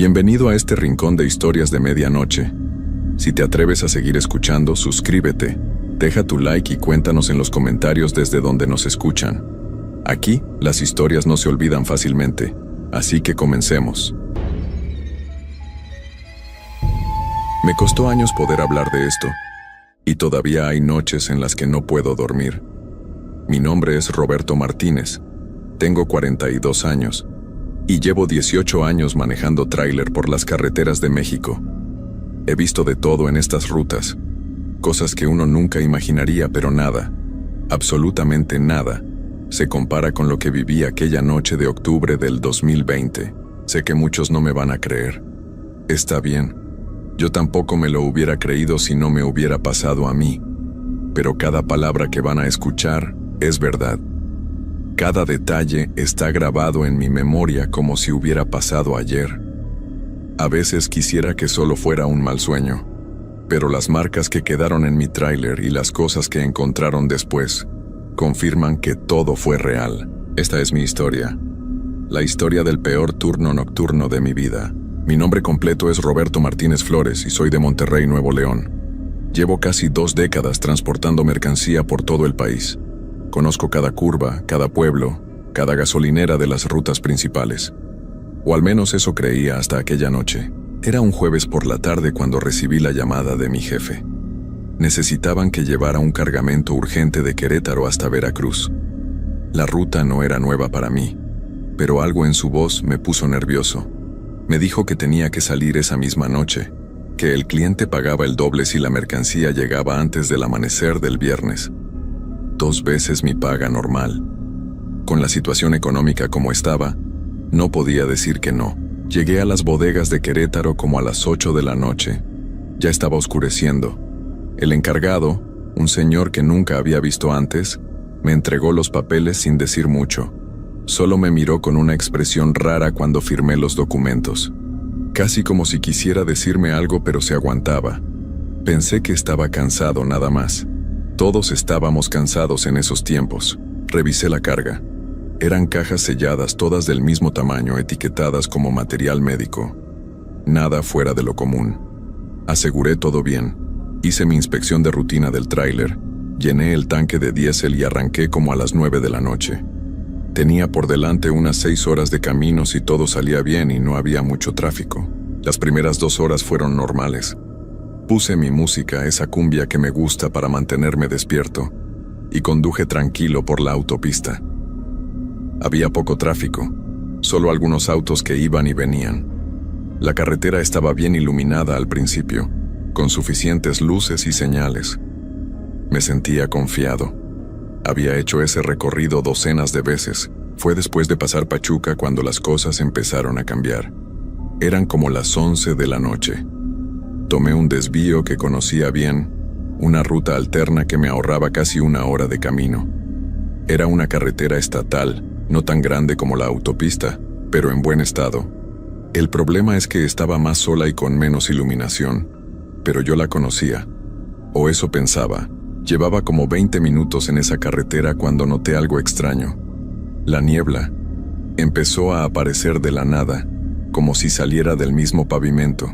Bienvenido a este rincón de historias de medianoche. Si te atreves a seguir escuchando, suscríbete, deja tu like y cuéntanos en los comentarios desde donde nos escuchan. Aquí, las historias no se olvidan fácilmente, así que comencemos. Me costó años poder hablar de esto, y todavía hay noches en las que no puedo dormir. Mi nombre es Roberto Martínez, tengo 42 años, y llevo 18 años manejando tráiler por las carreteras de México. He visto de todo en estas rutas, cosas que uno nunca imaginaría, pero nada, absolutamente nada, se compara con lo que viví aquella noche de octubre del 2020. Sé que muchos no me van a creer. Está bien, yo tampoco me lo hubiera creído si no me hubiera pasado a mí, pero cada palabra que van a escuchar es verdad. Cada detalle está grabado en mi memoria como si hubiera pasado ayer. A veces quisiera que solo fuera un mal sueño, pero las marcas que quedaron en mi tráiler y las cosas que encontraron después confirman que todo fue real. Esta es mi historia, la historia del peor turno nocturno de mi vida. Mi nombre completo es Roberto Martínez Flores y soy de Monterrey, Nuevo León. Llevo casi 2 décadas transportando mercancía por todo el país. Conozco cada curva, cada pueblo, cada gasolinera de las rutas principales. O al menos eso creía hasta aquella noche. Era un jueves por la tarde cuando recibí la llamada de mi jefe. Necesitaban que llevara un cargamento urgente de Querétaro hasta Veracruz. La ruta no era nueva para mí, pero algo en su voz me puso nervioso. Me dijo que tenía que salir esa misma noche, que el cliente pagaba el doble si la mercancía llegaba antes del amanecer del viernes. 2 veces mi paga normal. Con la situación económica como estaba, no podía decir que no. Llegué a las bodegas de Querétaro como a las 8 de la noche. Ya estaba oscureciendo. El encargado, un señor que nunca había visto antes, me entregó los papeles sin decir mucho. Solo me miró con una expresión rara cuando firmé los documentos. Casi como si quisiera decirme algo, pero se aguantaba. Pensé que estaba cansado nada más. Todos estábamos cansados en esos tiempos. Revisé la carga. Eran cajas selladas, todas del mismo tamaño, etiquetadas como material médico. Nada fuera de lo común. Aseguré todo bien. Hice mi inspección de rutina del tráiler. Llené el tanque de diésel y arranqué como a las 9 de la noche. Tenía por delante unas 6 horas de camino si todo salía bien y no había mucho tráfico. Las primeras 2 horas fueron normales. Puse mi música, esa cumbia que me gusta para mantenerme despierto, y conduje tranquilo por la autopista. Había poco tráfico, solo algunos autos que iban y venían. La carretera estaba bien iluminada al principio, con suficientes luces y señales. Me sentía confiado. Había hecho ese recorrido docenas de veces. Fue después de pasar Pachuca cuando las cosas empezaron a cambiar. Eran como las 11 de la noche. Tomé un desvío que conocía bien, una ruta alterna que me ahorraba casi 1 hora de camino. Era una carretera estatal, no tan grande como la autopista, pero en buen estado. El problema es que estaba más sola y con menos iluminación, pero yo la conocía, o eso pensaba. Llevaba como 20 minutos en esa carretera cuando noté algo extraño. La niebla empezó a aparecer de la nada, como si saliera del mismo pavimento.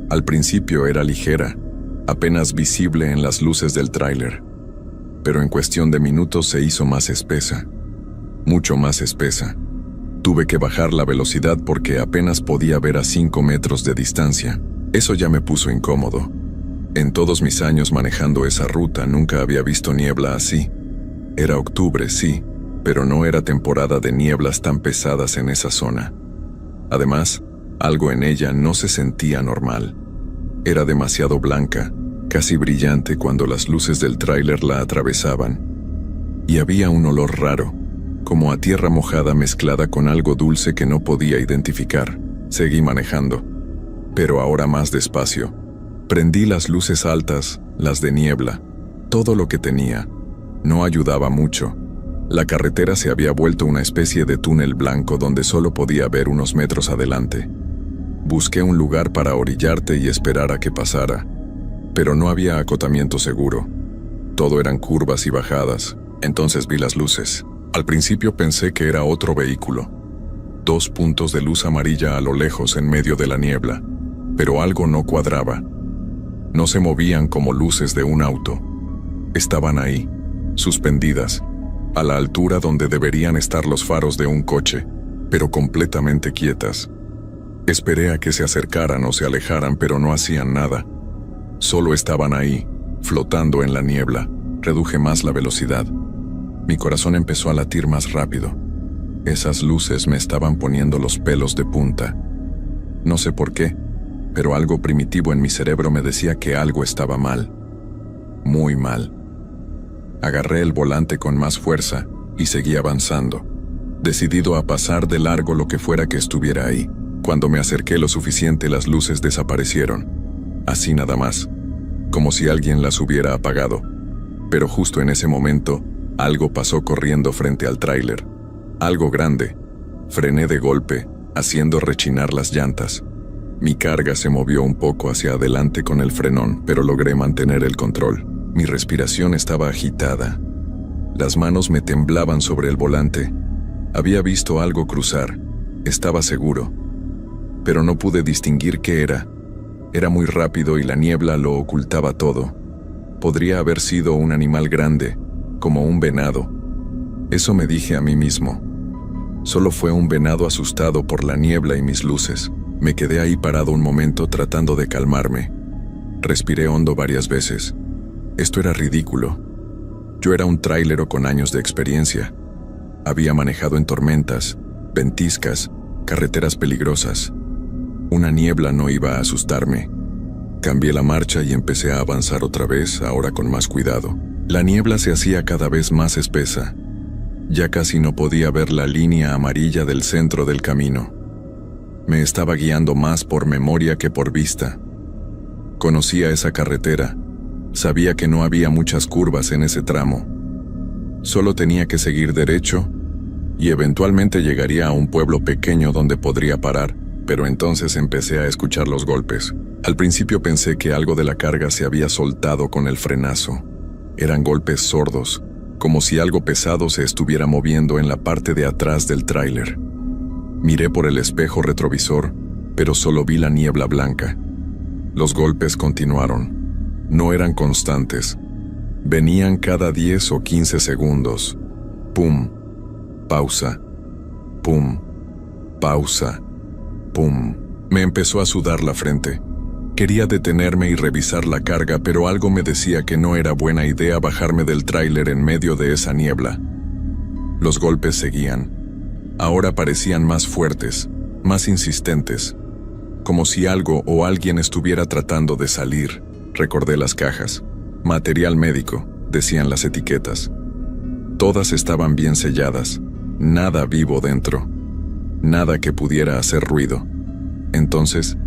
Al principio era ligera, apenas visible en las luces del tráiler, pero en cuestión de minutos se hizo más espesa, mucho más espesa. Tuve que bajar la velocidad porque apenas podía ver a 5 metros de distancia. Eso ya me puso incómodo. En todos mis años manejando esa ruta nunca había visto niebla así. Era octubre, sí, pero no era temporada de nieblas tan pesadas en esa zona. Además, algo en ella no se sentía normal. Era demasiado blanca, casi brillante cuando las luces del tráiler la atravesaban. Y había un olor raro, como a tierra mojada mezclada con algo dulce que no podía identificar. Seguí manejando, pero ahora más despacio. Prendí las luces altas, las de niebla, todo lo que tenía. No ayudaba mucho. La carretera se había vuelto una especie de túnel blanco donde solo podía ver unos metros adelante. Busqué un lugar para orillarte y esperar a que pasara, pero no había acotamiento seguro. Todo eran curvas y bajadas. Entonces vi las luces. Al principio pensé que era otro vehículo, 2 puntos de luz amarilla a lo lejos en medio de la niebla, pero algo no cuadraba. No se movían como luces de un auto. Estaban ahí, suspendidas, a la altura donde deberían estar los faros de un coche, pero completamente quietas. Esperé a que se acercaran o se alejaran, pero no hacían nada. Solo estaban ahí, flotando en la niebla. Reduje más la velocidad. Mi corazón empezó a latir más rápido. Esas luces me estaban poniendo los pelos de punta. No sé por qué, pero algo primitivo en mi cerebro me decía que algo estaba mal. Muy mal. Agarré el volante con más fuerza y seguí avanzando, decidido a pasar de largo lo que fuera que estuviera ahí. Cuando me acerqué lo suficiente, las luces desaparecieron. Así nada más, como si alguien las hubiera apagado. Pero justo en ese momento, algo pasó corriendo frente al tráiler. Algo grande. Frené de golpe, haciendo rechinar las llantas. Mi carga se movió un poco hacia adelante con el frenón, pero logré mantener el control. Mi respiración estaba agitada. Las manos me temblaban sobre el volante. Había visto algo cruzar. Estaba seguro. Pero no pude distinguir qué era. Era muy rápido y la niebla lo ocultaba todo. Podría haber sido un animal grande, como un venado. Eso me dije a mí mismo. Solo fue un venado asustado por la niebla y mis luces. Me quedé ahí parado un momento tratando de calmarme. Respiré hondo varias veces. Esto era ridículo. Yo era un trailero con años de experiencia. Había manejado en tormentas, ventiscas, carreteras peligrosas. Una niebla no iba a asustarme. Cambié la marcha y empecé a avanzar otra vez, ahora con más cuidado. La niebla se hacía cada vez más espesa. Ya casi no podía ver la línea amarilla del centro del camino. Me estaba guiando más por memoria que por vista. Conocía esa carretera. Sabía que no había muchas curvas en ese tramo. Solo tenía que seguir derecho y eventualmente llegaría a un pueblo pequeño donde podría parar, pero entonces empecé a escuchar los golpes. Al principio pensé que algo de la carga se había soltado con el frenazo. Eran golpes sordos, como si algo pesado se estuviera moviendo en la parte de atrás del tráiler. Miré por el espejo retrovisor, pero solo vi la niebla blanca. Los golpes continuaron. No eran constantes. Venían cada 10 o 15 segundos. Pum. Pausa. Pum. Pausa. Pum. Me empezó a sudar la frente. Quería detenerme y revisar la carga, pero algo me decía que no era buena idea bajarme del tráiler en medio de esa niebla. Los golpes seguían. Ahora parecían más fuertes, más insistentes, como si algo o alguien estuviera tratando de salir. Recordé las cajas. Material médico, decían las etiquetas. Todas estaban bien selladas, nada vivo dentro, nada que pudiera hacer ruido. Entonces,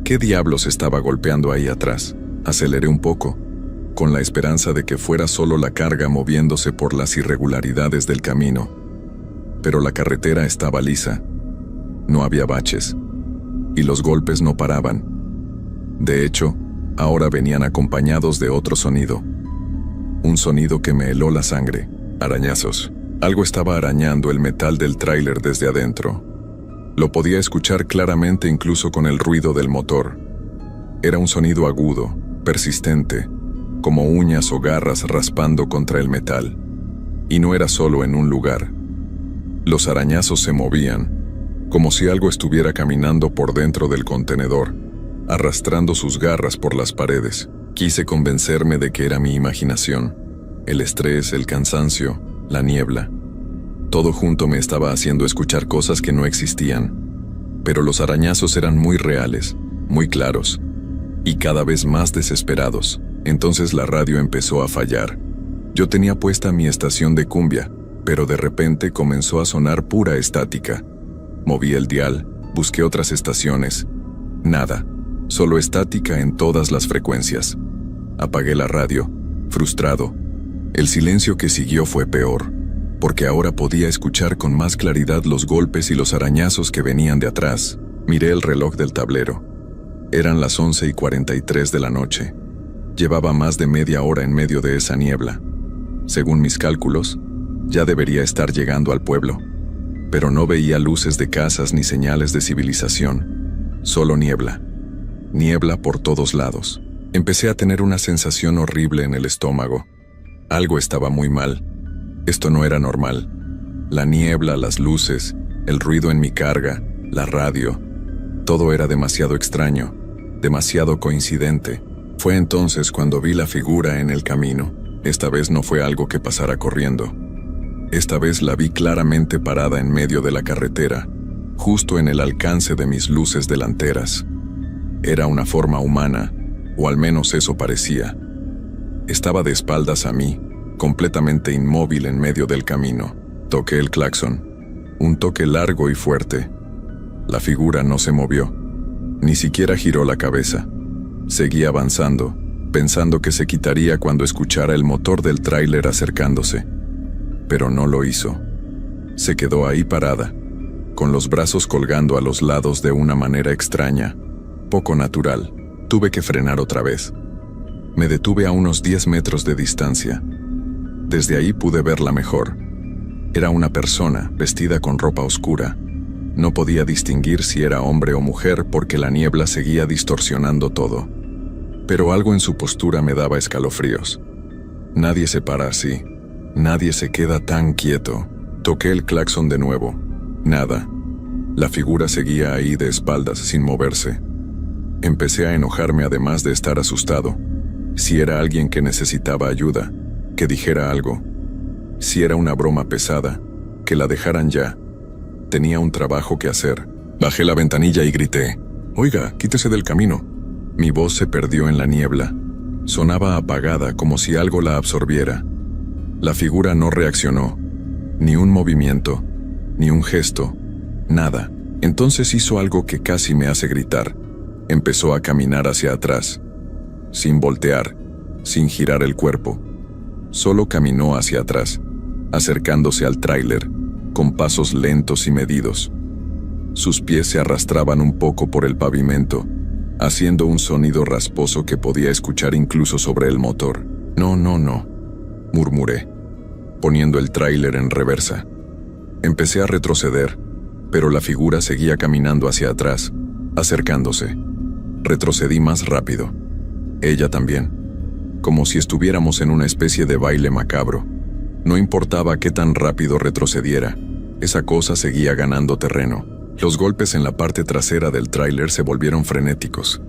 ¿qué diablos estaba golpeando ahí atrás? Aceleré un poco, con la esperanza de que fuera solo la carga moviéndose por las irregularidades del camino. Pero la carretera estaba lisa, no había baches, y los golpes no paraban. De hecho, ahora venían acompañados de otro sonido. Un sonido que me heló la sangre. Arañazos. Algo estaba arañando el metal del tráiler desde adentro. Lo podía escuchar claramente incluso con el ruido del motor. Era un sonido agudo, persistente, como uñas o garras raspando contra el metal. Y no era solo en un lugar. Los arañazos se movían, como si algo estuviera caminando por dentro del contenedor, arrastrando sus garras por las paredes. Quise convencerme de que era mi imaginación. El estrés, el cansancio, la niebla. Todo junto me estaba haciendo escuchar cosas que no existían. Pero los arañazos eran muy reales, muy claros, y cada vez más desesperados. Entonces la radio empezó a fallar. Yo tenía puesta mi estación de cumbia, pero de repente comenzó a sonar pura estática. Moví el dial, busqué otras estaciones. Nada, solo estática en todas las frecuencias. Apagué la radio, frustrado. El silencio que siguió fue peor, porque ahora podía escuchar con más claridad los golpes y los arañazos que venían de atrás. Miré el reloj del tablero. Eran las 11:43 de la noche. Llevaba más de media hora en medio de esa niebla. Según mis cálculos, ya debería estar llegando al pueblo. pero no veía luces de casas ni señales de civilización. Solo niebla. Niebla por todos lados. Empecé a tener una sensación horrible en el estómago. Algo estaba muy mal. Esto no era normal. La niebla, las luces, el ruido en mi carga, la radio. Todo era demasiado extraño, demasiado coincidente. Fue entonces cuando vi la figura en el camino. Esta vez no fue algo que pasara corriendo. Esta vez la vi claramente parada en medio de la carretera, justo en el alcance de mis luces delanteras. Era una forma humana, o al menos eso parecía. Estaba de espaldas a mí, completamente inmóvil en medio del camino. Toqué el claxon, un toque largo y fuerte. La figura no se movió, ni siquiera giró la cabeza. Seguí avanzando, pensando que se quitaría cuando escuchara el motor del tráiler acercándose. Pero no lo hizo. Se quedó ahí parada, con los brazos colgando a los lados de una manera extraña, poco natural. Tuve que frenar otra vez. Me detuve a unos 10 metros de distancia. Desde ahí pude verla mejor. Era una persona vestida con ropa oscura. No podía distinguir si era hombre o mujer porque la niebla seguía distorsionando todo. Pero algo en su postura me daba escalofríos. Nadie se para así. Nadie se queda tan quieto. Toqué el claxon de nuevo. Nada. La figura seguía ahí de espaldas sin moverse. Empecé a enojarme además de estar asustado. Si era alguien que necesitaba ayuda, que dijera algo. Si era una broma pesada, que la dejaran ya. Tenía un trabajo que hacer. Bajé la ventanilla y grité: «Oiga, quítese del camino». Mi voz se perdió en la niebla. Sonaba apagada como si algo la absorbiera. La figura no reaccionó. Ni un movimiento, ni un gesto, nada. Entonces hizo algo que casi me hace gritar. Empezó a caminar hacia atrás, sin voltear, sin girar el cuerpo. Solo caminó hacia atrás, acercándose al tráiler, con pasos lentos y medidos. Sus pies se arrastraban un poco por el pavimento, haciendo un sonido rasposo que podía escuchar incluso sobre el motor. «No, no, no», murmuré, poniendo el tráiler en reversa. Empecé a retroceder, pero la figura seguía caminando hacia atrás, acercándose. Retrocedí más rápido. Ella también, como si estuviéramos en una especie de baile macabro. No importaba qué tan rápido retrocediera, esa cosa seguía ganando terreno. Los golpes en la parte trasera del tráiler se volvieron frenéticos.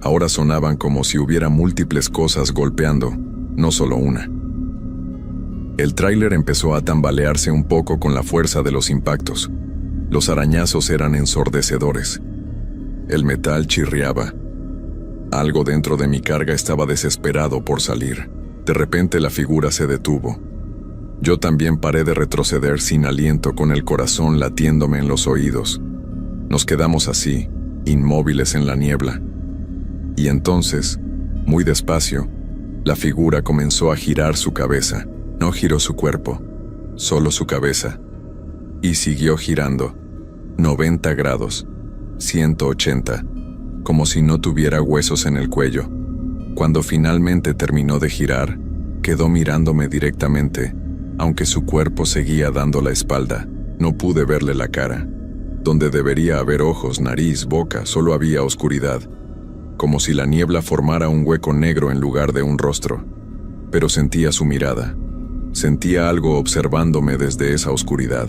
Ahora sonaban como si hubiera múltiples cosas golpeando, no solo una. El tráiler empezó a tambalearse un poco con la fuerza de los impactos. Los arañazos eran ensordecedores. El metal chirriaba. Algo dentro de mi carga estaba desesperado por salir. De repente la figura se detuvo. Yo también paré de retroceder sin aliento, con el corazón latiéndome en los oídos. Nos quedamos así, inmóviles en la niebla. Y entonces, muy despacio, la figura comenzó a girar su cabeza. No giró su cuerpo, solo su cabeza. Y siguió girando. 90 grados, 180, como si no tuviera huesos en el cuello. Cuando finalmente terminó de girar, quedó mirándome directamente, aunque su cuerpo seguía dando la espalda. No pude verle la cara. Donde debería haber ojos, nariz, boca, solo había oscuridad, como si la niebla formara un hueco negro en lugar de un rostro. Pero sentía su mirada. Sentía algo observándome desde esa oscuridad.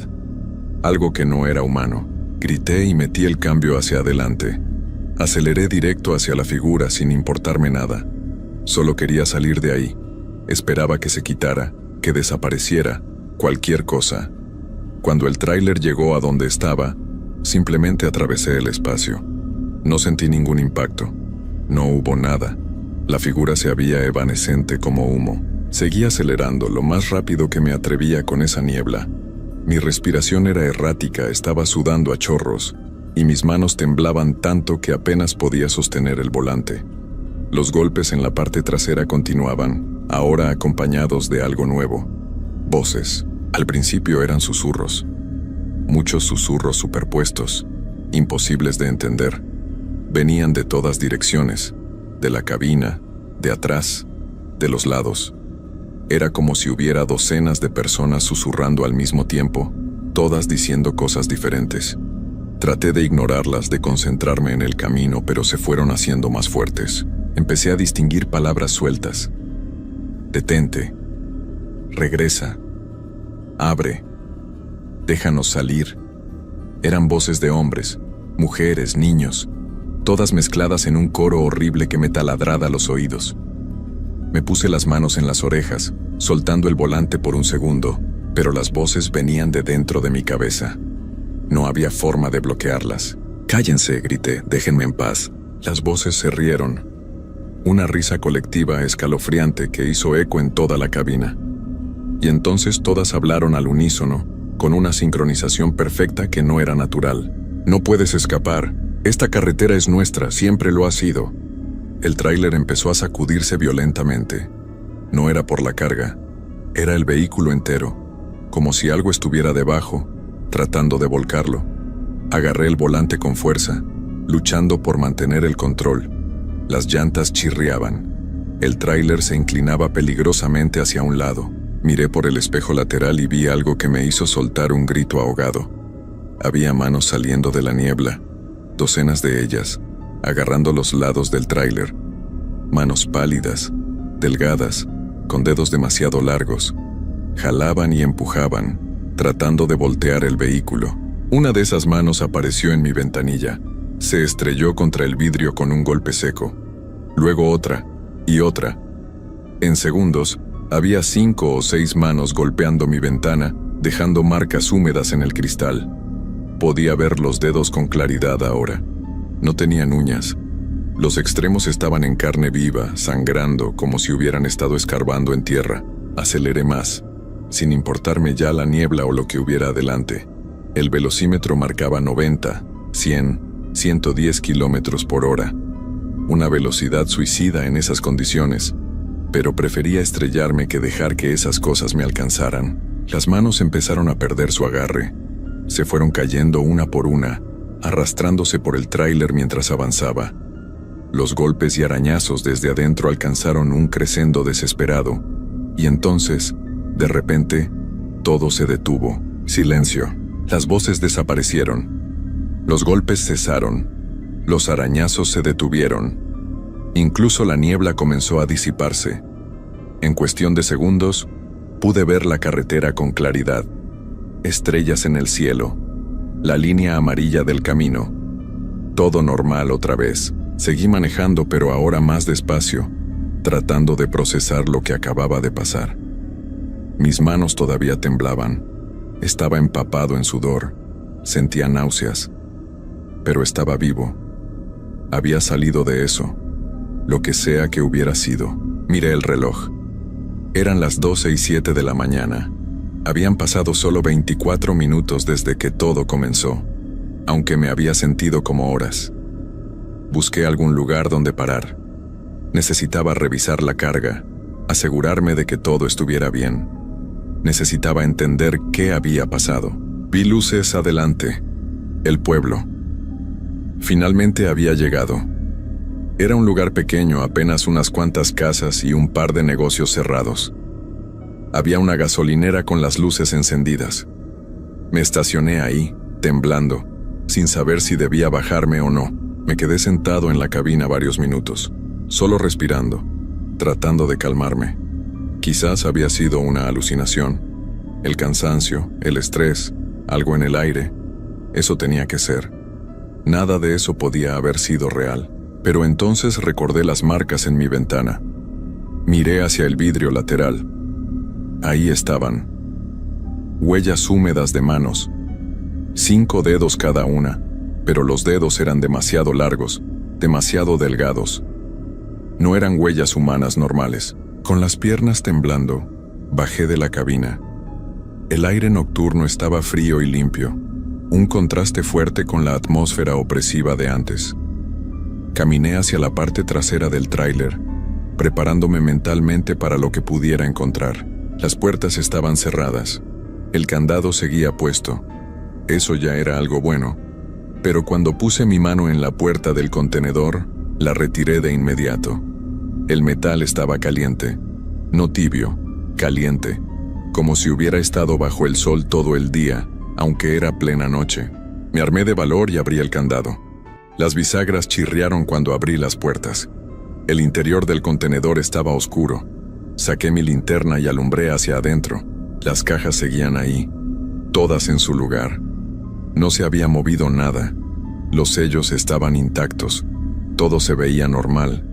Algo que no era humano. Grité y metí el cambio hacia adelante. Aceleré directo hacia la figura sin importarme nada. Solo quería salir de ahí. Esperaba que se quitara, que desapareciera, cualquier cosa. Cuando el tráiler llegó a donde estaba, simplemente atravesé el espacio. No sentí ningún impacto. No hubo nada. La figura se había evanescente como humo. Seguí acelerando lo más rápido que me atrevía con esa niebla. Mi respiración era errática, estaba sudando a chorros, y mis manos temblaban tanto que apenas podía sostener el volante. Los golpes en la parte trasera continuaban, ahora acompañados de algo nuevo. Voces. Al principio eran susurros. Muchos susurros superpuestos, imposibles de entender. Venían de todas direcciones, de la cabina, de atrás, de los lados. Era como si hubiera docenas de personas susurrando al mismo tiempo, todas diciendo cosas diferentes. Traté de ignorarlas, de concentrarme en el camino, pero se fueron haciendo más fuertes. Empecé a distinguir palabras sueltas. Detente. Regresa. Abre. Déjanos salir. Eran voces de hombres, mujeres, niños, todas mezcladas en un coro horrible que me taladraba los oídos. Me puse las manos en las orejas, soltando el volante por un segundo, pero las voces venían de dentro de mi cabeza. No había forma de bloquearlas. «Cállense», grité, «déjenme en paz». Las voces se rieron. Una risa colectiva escalofriante que hizo eco en toda la cabina. Y entonces todas hablaron al unísono, con una sincronización perfecta que no era natural. «No puedes escapar. Esta carretera es nuestra, siempre lo ha sido». El tráiler empezó a sacudirse violentamente. No era por la carga, era el vehículo entero, como si algo estuviera debajo, tratando de volcarlo. Agarré el volante con fuerza, luchando por mantener el control. Las llantas chirriaban. El tráiler se inclinaba peligrosamente hacia un lado. Miré por el espejo lateral y vi algo que me hizo soltar un grito ahogado. Había manos saliendo de la niebla, docenas de ellas, agarrando los lados del tráiler. Manos pálidas, delgadas, con dedos demasiado largos. Jalaban y empujaban, tratando de voltear el vehículo. Una de esas manos apareció en mi ventanilla. Se estrelló contra el vidrio con un golpe seco. Luego otra, y otra. En segundos, había 5 o 6 manos golpeando mi ventana, dejando marcas húmedas en el cristal. Podía ver los dedos con claridad ahora. No tenían uñas. Los extremos estaban en carne viva, sangrando, como si hubieran estado escarbando en tierra. Aceleré más, sin importarme ya la niebla o lo que hubiera adelante. El velocímetro marcaba 90, 100, 110 kilómetros por hora. Una velocidad suicida en esas condiciones, pero prefería estrellarme que dejar que esas cosas me alcanzaran. Las manos empezaron a perder su agarre. Se fueron cayendo una por una, arrastrándose por el tráiler mientras avanzaba. Los golpes y arañazos desde adentro alcanzaron un crescendo desesperado, y entonces, de repente, todo se detuvo. Silencio. Las voces desaparecieron. Los golpes cesaron. Los arañazos se detuvieron. Incluso la niebla comenzó a disiparse. En cuestión de segundos, pude ver la carretera con claridad. Estrellas en el cielo. La línea amarilla del camino. Todo normal otra vez. Seguí manejando, pero ahora más despacio, tratando de procesar lo que acababa de pasar. Mis manos todavía temblaban. Estaba empapado en sudor. Sentía náuseas. Pero estaba vivo. Había salido de eso. Lo que sea que hubiera sido. Miré el reloj. Eran las 12:07 de la mañana. Habían pasado solo 24 minutos desde que todo comenzó, aunque me había sentido como horas. Busqué algún lugar donde parar. Necesitaba revisar la carga, asegurarme de que todo estuviera bien. Necesitaba entender qué había pasado. Vi luces adelante. El pueblo. Finalmente había llegado. Era un lugar pequeño, apenas unas cuantas casas y un par de negocios cerrados. Había una gasolinera con las luces encendidas. Me estacioné ahí, temblando, sin saber si debía bajarme o no. Me quedé sentado en la cabina varios minutos, solo respirando, tratando de calmarme. Quizás había sido una alucinación. El cansancio, el estrés, algo en el aire. Eso tenía que ser. Nada de eso podía haber sido real. Pero entonces recordé las marcas en mi ventana. Miré hacia el vidrio lateral. Ahí estaban. Huellas húmedas de manos. 5 dedos cada una, pero los dedos eran demasiado largos, demasiado delgados. No eran huellas humanas normales. Con las piernas temblando, bajé de la cabina. El aire nocturno estaba frío y limpio, un contraste fuerte con la atmósfera opresiva de antes. Caminé hacia la parte trasera del tráiler, preparándome mentalmente para lo que pudiera encontrar. Las puertas estaban cerradas. El candado seguía puesto. Eso ya era algo bueno. Pero cuando puse mi mano en la puerta del contenedor, la retiré de inmediato. El metal estaba caliente. No tibio, caliente. Como si hubiera estado bajo el sol todo el día, aunque era plena noche. Me armé de valor y abrí el candado. Las bisagras chirriaron cuando abrí las puertas. El interior del contenedor estaba oscuro. Saqué mi linterna y alumbré hacia adentro. Las cajas seguían ahí, todas en su lugar. No se había movido nada. Los sellos estaban intactos. Todo se veía normal.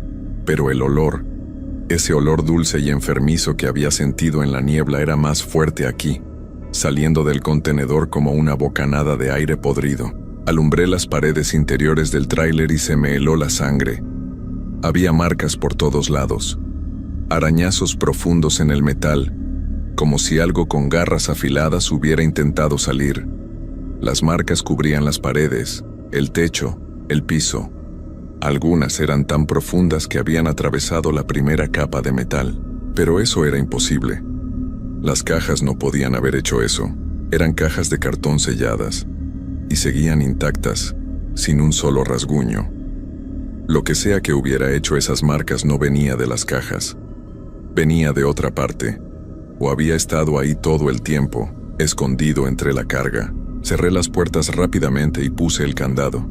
Pero el olor, ese olor dulce y enfermizo que había sentido en la niebla era más fuerte aquí, saliendo del contenedor como una bocanada de aire podrido. Alumbré las paredes interiores del tráiler y se me heló la sangre. Había marcas por todos lados, arañazos profundos en el metal, como si algo con garras afiladas hubiera intentado salir. Las marcas cubrían las paredes, el techo, el piso. Algunas eran tan profundas que habían atravesado la primera capa de metal, pero eso era imposible. Las cajas no podían haber hecho eso. Eran cajas de cartón selladas, y seguían intactas, sin un solo rasguño. Lo que sea que hubiera hecho esas marcas no venía de las cajas. Venía de otra parte, o había estado ahí todo el tiempo, escondido entre la carga. Cerré las puertas rápidamente y puse el candado.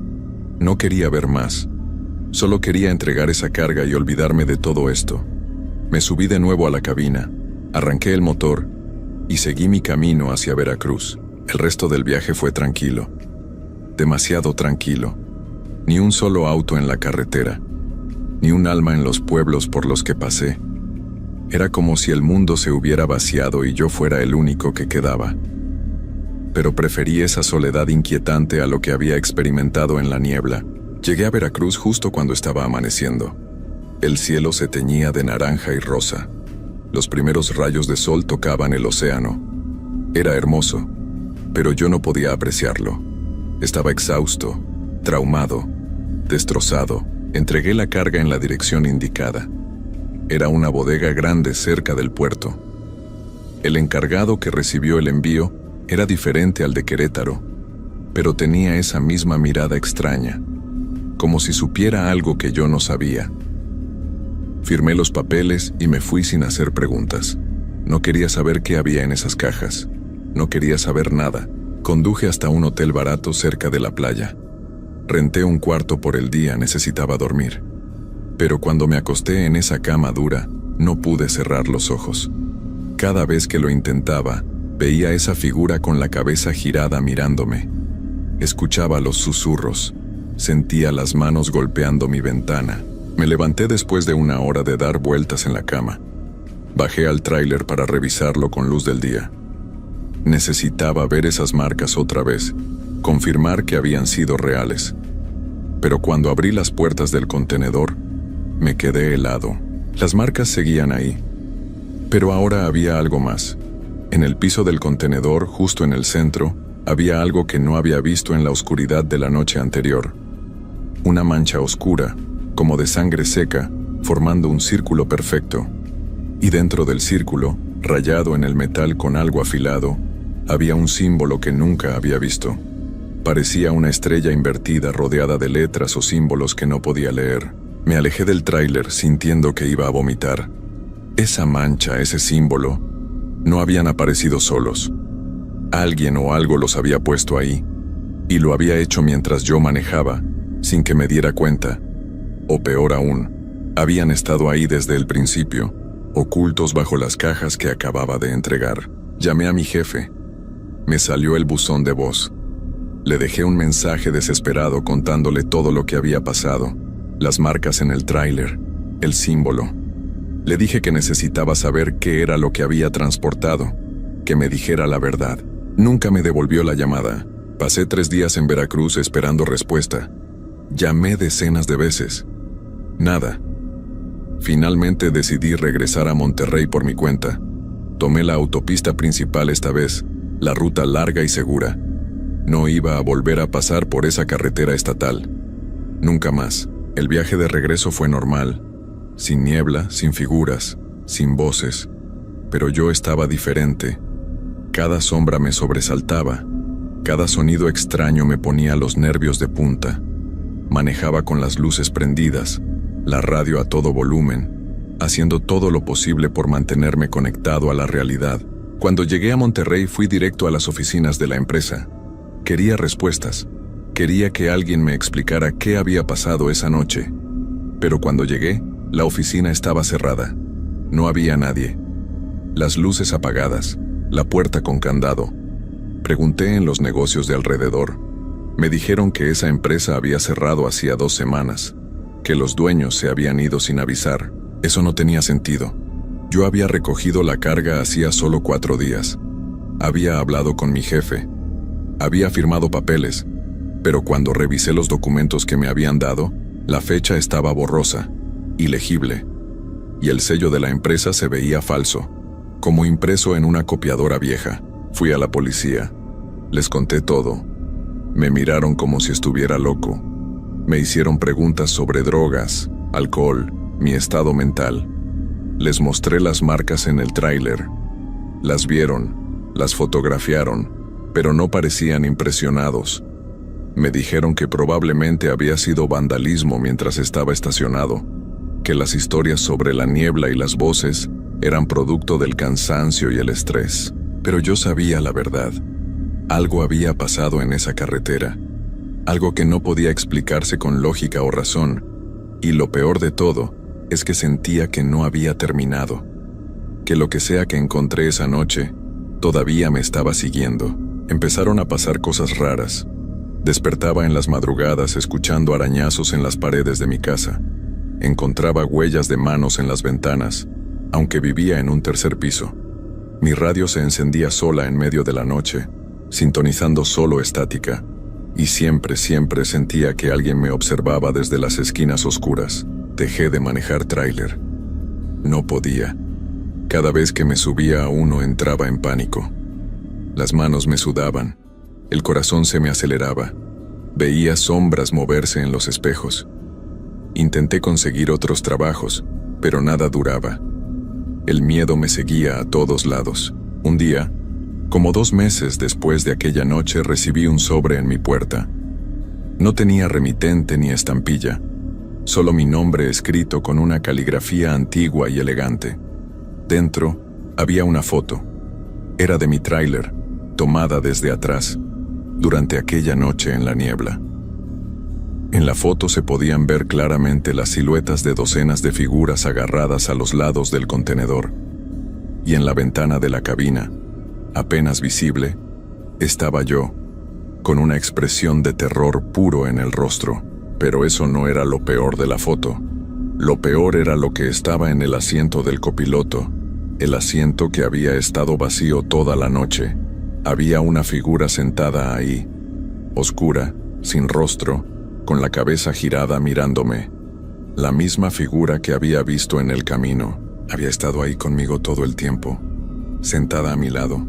No quería ver más. Solo quería entregar esa carga y olvidarme de todo esto. Me subí de nuevo a la cabina, arranqué el motor y seguí mi camino hacia Veracruz. El resto del viaje fue tranquilo. Demasiado tranquilo. Ni un solo auto en la carretera, ni un alma en los pueblos por los que pasé. Era como si el mundo se hubiera vaciado y yo fuera el único que quedaba. Pero preferí esa soledad inquietante a lo que había experimentado en la niebla. Llegué a Veracruz justo cuando estaba amaneciendo. El cielo se teñía de naranja y rosa. Los primeros rayos de sol tocaban el océano. Era hermoso, pero yo no podía apreciarlo. Estaba exhausto, traumado, destrozado. Entregué la carga en la dirección indicada. Era una bodega grande cerca del puerto. El encargado que recibió el envío era diferente al de Querétaro, pero tenía esa misma mirada extraña, como si supiera algo que yo no sabía. Firmé los papeles y me fui sin hacer preguntas. No quería saber qué había en esas cajas. No quería saber nada. Conduje hasta un hotel barato cerca de la playa. Renté un cuarto por el día, necesitaba dormir. Pero cuando me acosté en esa cama dura, no pude cerrar los ojos. Cada vez que lo intentaba, veía esa figura con la cabeza girada mirándome. Escuchaba los susurros. Sentía las manos golpeando mi ventana. Me levanté después de una hora de dar vueltas en la cama. Bajé al tráiler para revisarlo con luz del día. Necesitaba ver esas marcas otra vez, confirmar que habían sido reales. Pero cuando abrí las puertas del contenedor, me quedé helado. Las marcas seguían ahí. Pero ahora había algo más. En el piso del contenedor, justo en el centro, había algo que no había visto en la oscuridad de la noche anterior. Una mancha oscura, como de sangre seca, formando un círculo perfecto. Y dentro del círculo, rayado en el metal con algo afilado, había un símbolo que nunca había visto. Parecía una estrella invertida rodeada de letras o símbolos que no podía leer. Me alejé del tráiler sintiendo que iba a vomitar. Esa mancha, ese símbolo, no habían aparecido solos. Alguien o algo los había puesto ahí, y lo había hecho mientras yo manejaba, sin que me diera cuenta. O peor aún, habían estado ahí desde el principio, ocultos bajo las cajas que acababa de entregar. Llamé a mi jefe. Me salió el buzón de voz. Le dejé un mensaje desesperado contándole todo lo que había pasado, las marcas en el tráiler, el símbolo. Le dije que necesitaba saber qué era lo que había transportado, que me dijera la verdad. Nunca me devolvió la llamada. Pasé 3 días en Veracruz esperando respuesta. Llamé decenas de veces. Nada. Finalmente decidí regresar a Monterrey por mi cuenta. Tomé la autopista principal esta vez, la ruta larga y segura. No iba a volver a pasar por esa carretera estatal. Nunca más. El viaje de regreso fue normal, sin niebla, sin figuras, sin voces. Pero yo estaba diferente. Cada sombra me sobresaltaba. Cada sonido extraño me ponía los nervios de punta. Manejaba con las luces prendidas, la radio a todo volumen, haciendo todo lo posible por mantenerme conectado a la realidad. Cuando llegué a Monterrey fui directo a las oficinas de la empresa. Quería respuestas. Quería que alguien me explicara qué había pasado esa noche. Pero cuando llegué, la oficina estaba cerrada. No había nadie. Las luces apagadas, la puerta con candado. Pregunté en los negocios de alrededor. Me dijeron que esa empresa había cerrado hacía 2 semanas, que los dueños se habían ido sin avisar. Eso no tenía sentido. Yo había recogido la carga hacía solo 4 días. Había hablado con mi jefe. Había firmado papeles, pero cuando revisé los documentos que me habían dado, la fecha estaba borrosa, ilegible, y el sello de la empresa se veía falso, como impreso en una copiadora vieja. Fui a la policía. Les conté todo. Me miraron como si estuviera loco. Me hicieron preguntas sobre drogas, alcohol, mi estado mental. Les mostré las marcas en el tráiler. Las vieron, las fotografiaron, pero no parecían impresionados. Me dijeron que probablemente había sido vandalismo mientras estaba estacionado, que las historias sobre la niebla y las voces eran producto del cansancio y el estrés. Pero yo sabía la verdad. Algo había pasado en esa carretera, algo que no podía explicarse con lógica o razón, y lo peor de todo es que sentía que no había terminado, que lo que sea que encontré esa noche todavía me estaba siguiendo. Empezaron a pasar cosas raras. Despertaba en las madrugadas escuchando arañazos en las paredes de mi casa. Encontraba huellas de manos en las ventanas, aunque vivía en un 3er piso. Mi radio se encendía sola en medio de la noche, sintonizando solo estática, y siempre sentía que alguien me observaba desde las esquinas oscuras. Dejé de manejar tráiler. No podía. Cada vez que me subía a uno entraba en pánico. Las manos me sudaban, el corazón se me aceleraba, veía sombras moverse en los espejos. Intenté conseguir otros trabajos, pero nada duraba. El miedo me seguía a todos lados. Un día, como 2 meses después de aquella noche, recibí un sobre en mi puerta. No tenía remitente ni estampilla, solo mi nombre escrito con una caligrafía antigua y elegante. Dentro había una foto. Era de mi tráiler, tomada desde atrás, durante aquella noche en la niebla. En la foto se podían ver claramente las siluetas de docenas de figuras agarradas a los lados del contenedor. Y en la ventana de la cabina, apenas visible, estaba yo, con una expresión de terror puro en el rostro. Pero eso no era lo peor de la foto. Lo peor era lo que estaba en el asiento del copiloto, el asiento que había estado vacío toda la noche. Había una figura sentada ahí, oscura, sin rostro, con la cabeza girada mirándome. La misma figura que había visto en el camino. Había estado ahí conmigo todo el tiempo, sentada a mi lado,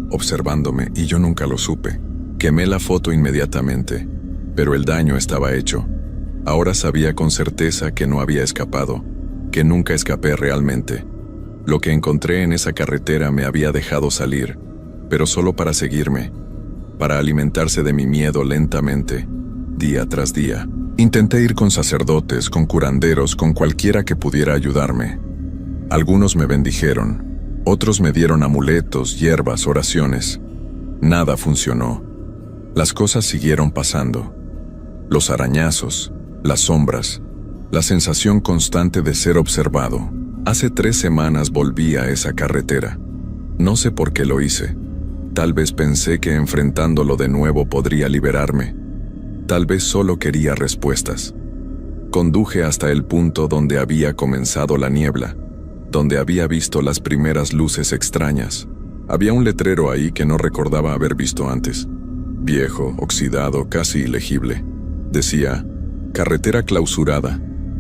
observándome, y yo nunca lo supe. Quemé la foto inmediatamente, pero el daño estaba hecho. Ahora sabía con certeza que no había escapado, que nunca escapé realmente. Lo que encontré en esa carretera me había dejado salir, pero solo para seguirme, para alimentarse de mi miedo lentamente, día tras día. Intenté ir con sacerdotes, con curanderos, con cualquiera que pudiera ayudarme. Algunos me bendijeron, otros me dieron amuletos, hierbas, oraciones. Nada funcionó. Las cosas siguieron pasando. Los arañazos, las sombras, la sensación constante de ser observado. Hace 3 semanas volví a esa carretera. No sé por qué lo hice. Tal vez pensé que enfrentándolo de nuevo podría liberarme. Tal vez solo quería respuestas. Conduje hasta el punto donde había comenzado la niebla, donde había visto las primeras luces extrañas. Había un letrero ahí que no recordaba haber visto antes. Viejo, oxidado, casi ilegible. Decía: carretera clausurada.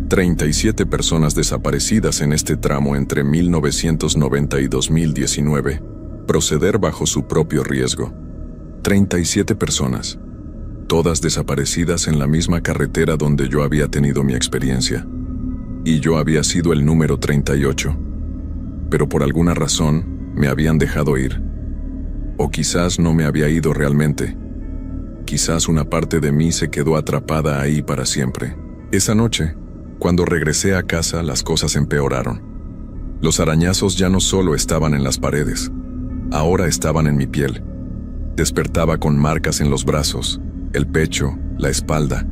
37 personas desaparecidas en este tramo entre 1990 y 2019. Proceder bajo su propio riesgo. 37 personas. Todas desaparecidas en la misma carretera donde yo había tenido mi experiencia. Y yo había sido el número 38. Pero por alguna razón, me habían dejado ir. O quizás no me había ido realmente. Quizás una parte de mí se quedó atrapada ahí para siempre. Esa noche, cuando regresé a casa, las cosas empeoraron. Los arañazos ya no solo estaban en las paredes. ahora estaban en mi piel. Despertaba con marcas en los brazos, el pecho, la espalda,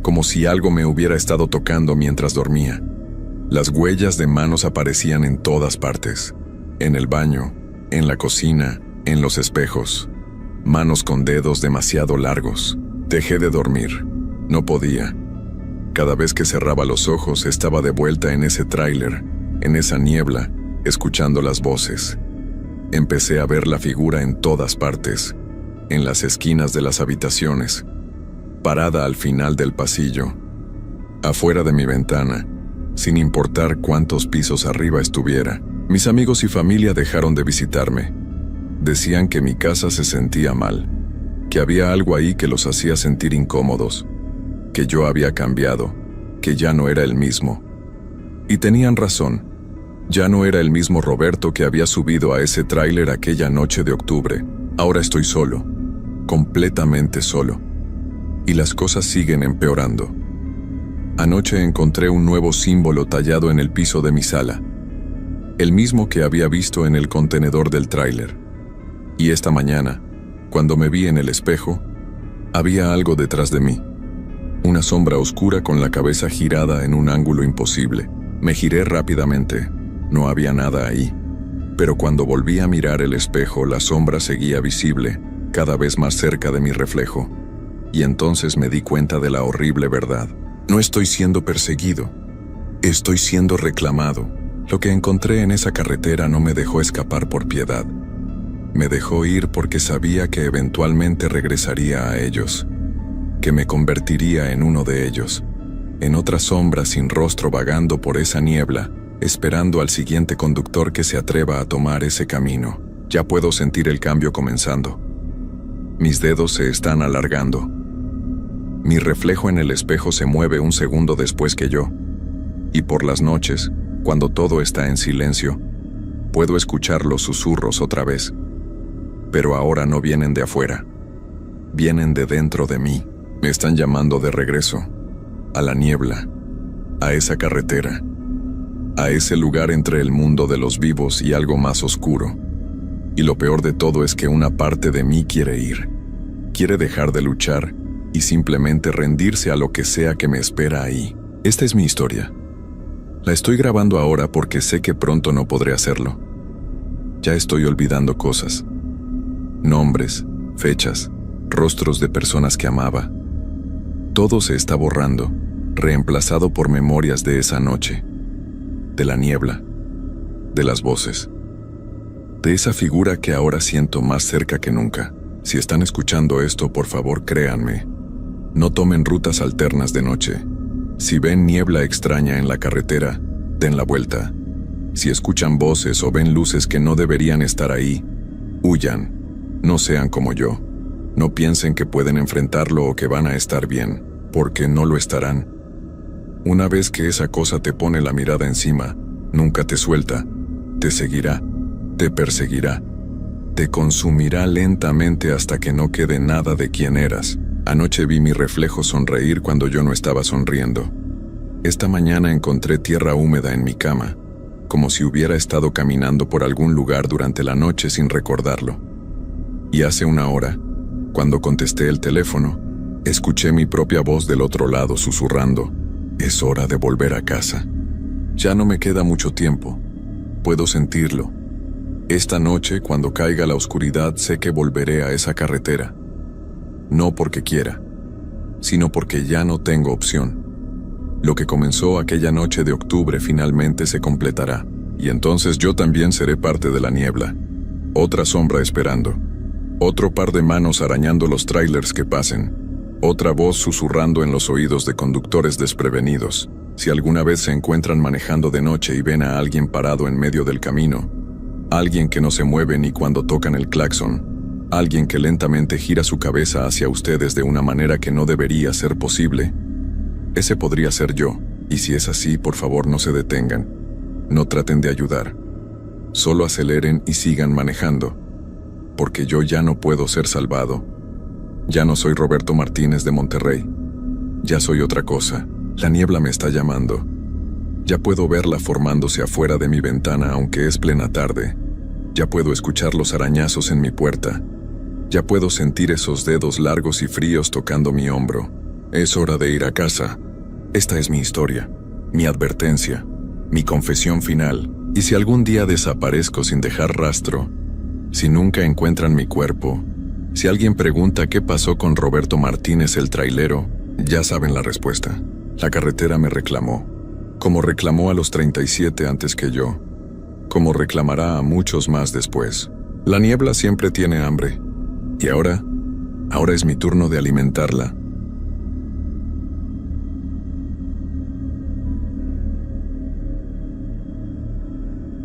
como si algo me hubiera estado tocando mientras dormía. Las huellas de manos aparecían en todas partes, en el baño, en la cocina, en los espejos. Manos con dedos demasiado largos. Dejé de dormir. No podía. Cada vez que cerraba los ojos estaba de vuelta en ese tráiler, en esa niebla, escuchando las voces. Empecé a ver la figura en todas partes, en las esquinas de las habitaciones, parada al final del pasillo, afuera de mi ventana, sin importar cuántos pisos arriba estuviera. Mis amigos y familia dejaron de visitarme. Decían que mi casa se sentía mal, que había algo ahí que los hacía sentir incómodos, que yo había cambiado, que ya no era el mismo. Y tenían razón. Ya no era el mismo Roberto que había subido a ese tráiler aquella noche de octubre. Ahora estoy solo, completamente solo. Y las cosas siguen empeorando. Anoche encontré un nuevo símbolo tallado en el piso de mi sala, el mismo que había visto en el contenedor del tráiler. Y esta mañana, cuando me vi en el espejo, había algo detrás de mí. Una sombra oscura con la cabeza girada en un ángulo imposible. Me giré rápidamente. No había nada ahí. Pero cuando volví a mirar el espejo, la sombra seguía visible, cada vez más cerca de mi reflejo. Y entonces me di cuenta de la horrible verdad. No estoy siendo perseguido. Estoy siendo reclamado. Lo que encontré en esa carretera no me dejó escapar por piedad. Me dejó ir porque sabía que eventualmente regresaría a ellos, que me convertiría en uno de ellos, en otra sombra sin rostro vagando por esa niebla, esperando al siguiente conductor que se atreva a tomar ese camino. Ya puedo sentir el cambio comenzando. Mis dedos se están alargando. Mi reflejo en el espejo se mueve un segundo después que yo. Y por las noches, cuando todo está en silencio, puedo escuchar los susurros otra vez. Pero ahora no vienen de afuera. Vienen de dentro de mí. Me están llamando de regreso. A la niebla. A esa carretera. A ese lugar entre el mundo de los vivos y algo más oscuro. Y lo peor de todo es que una parte de mí quiere ir. Quiere dejar de luchar y simplemente rendirse a lo que sea que me espera ahí. Esta es mi historia. La estoy grabando ahora porque sé que pronto no podré hacerlo. Ya estoy olvidando cosas. Nombres, fechas, rostros de personas que amaba. Todo se está borrando, reemplazado por memorias de esa noche, de la niebla, de las voces, de esa figura que ahora siento más cerca que nunca. Si están escuchando esto, por favor créanme, no tomen rutas alternas de noche. Si ven niebla extraña en la carretera, den la vuelta. Si escuchan voces o ven luces que no deberían estar ahí, huyan. No sean como yo. No piensen que pueden enfrentarlo o que van a estar bien, porque no lo estarán. Una vez que esa cosa te pone la mirada encima, nunca te suelta, te seguirá, te perseguirá, te consumirá lentamente hasta que no quede nada de quien eras. Anoche vi mi reflejo sonreír cuando yo no estaba sonriendo. Esta mañana encontré tierra húmeda en mi cama, como si hubiera estado caminando por algún lugar durante la noche sin recordarlo. Y hace una hora, cuando contesté el teléfono, escuché mi propia voz del otro lado susurrando: es hora de volver a casa. Ya no me queda mucho tiempo. Puedo sentirlo. Esta noche, cuando caiga la oscuridad, sé que volveré a esa carretera. No porque quiera, sino porque ya no tengo opción. Lo que comenzó aquella noche de octubre finalmente se completará, y entonces yo también seré parte de la niebla. Otra sombra esperando. Otro par de manos arañando los trailers que pasen. Otra voz susurrando en los oídos de conductores desprevenidos. Si alguna vez se encuentran manejando de noche y ven a alguien parado en medio del camino, alguien que no se mueve ni cuando tocan el claxon, alguien que lentamente gira su cabeza hacia ustedes de una manera que no debería ser posible, ese podría ser yo, y si es así, por favor no se detengan. No traten de ayudar. Solo aceleren y sigan manejando. Porque yo ya no puedo ser salvado. Ya no soy Roberto Martínez de Monterrey. Ya soy otra cosa. La niebla me está llamando. Ya puedo verla formándose afuera de mi ventana aunque es plena tarde. Ya puedo escuchar los arañazos en mi puerta. Ya puedo sentir esos dedos largos y fríos tocando mi hombro. Es hora de ir a casa. Esta es mi historia, mi advertencia, mi confesión final. Y si algún día desaparezco sin dejar rastro, si nunca encuentran mi cuerpo, si alguien pregunta qué pasó con Roberto Martínez el trailero, ya saben la respuesta. La carretera me reclamó, como reclamó a los 37 antes que yo, como reclamará a muchos más después. La niebla siempre tiene hambre, y ahora es mi turno de alimentarla.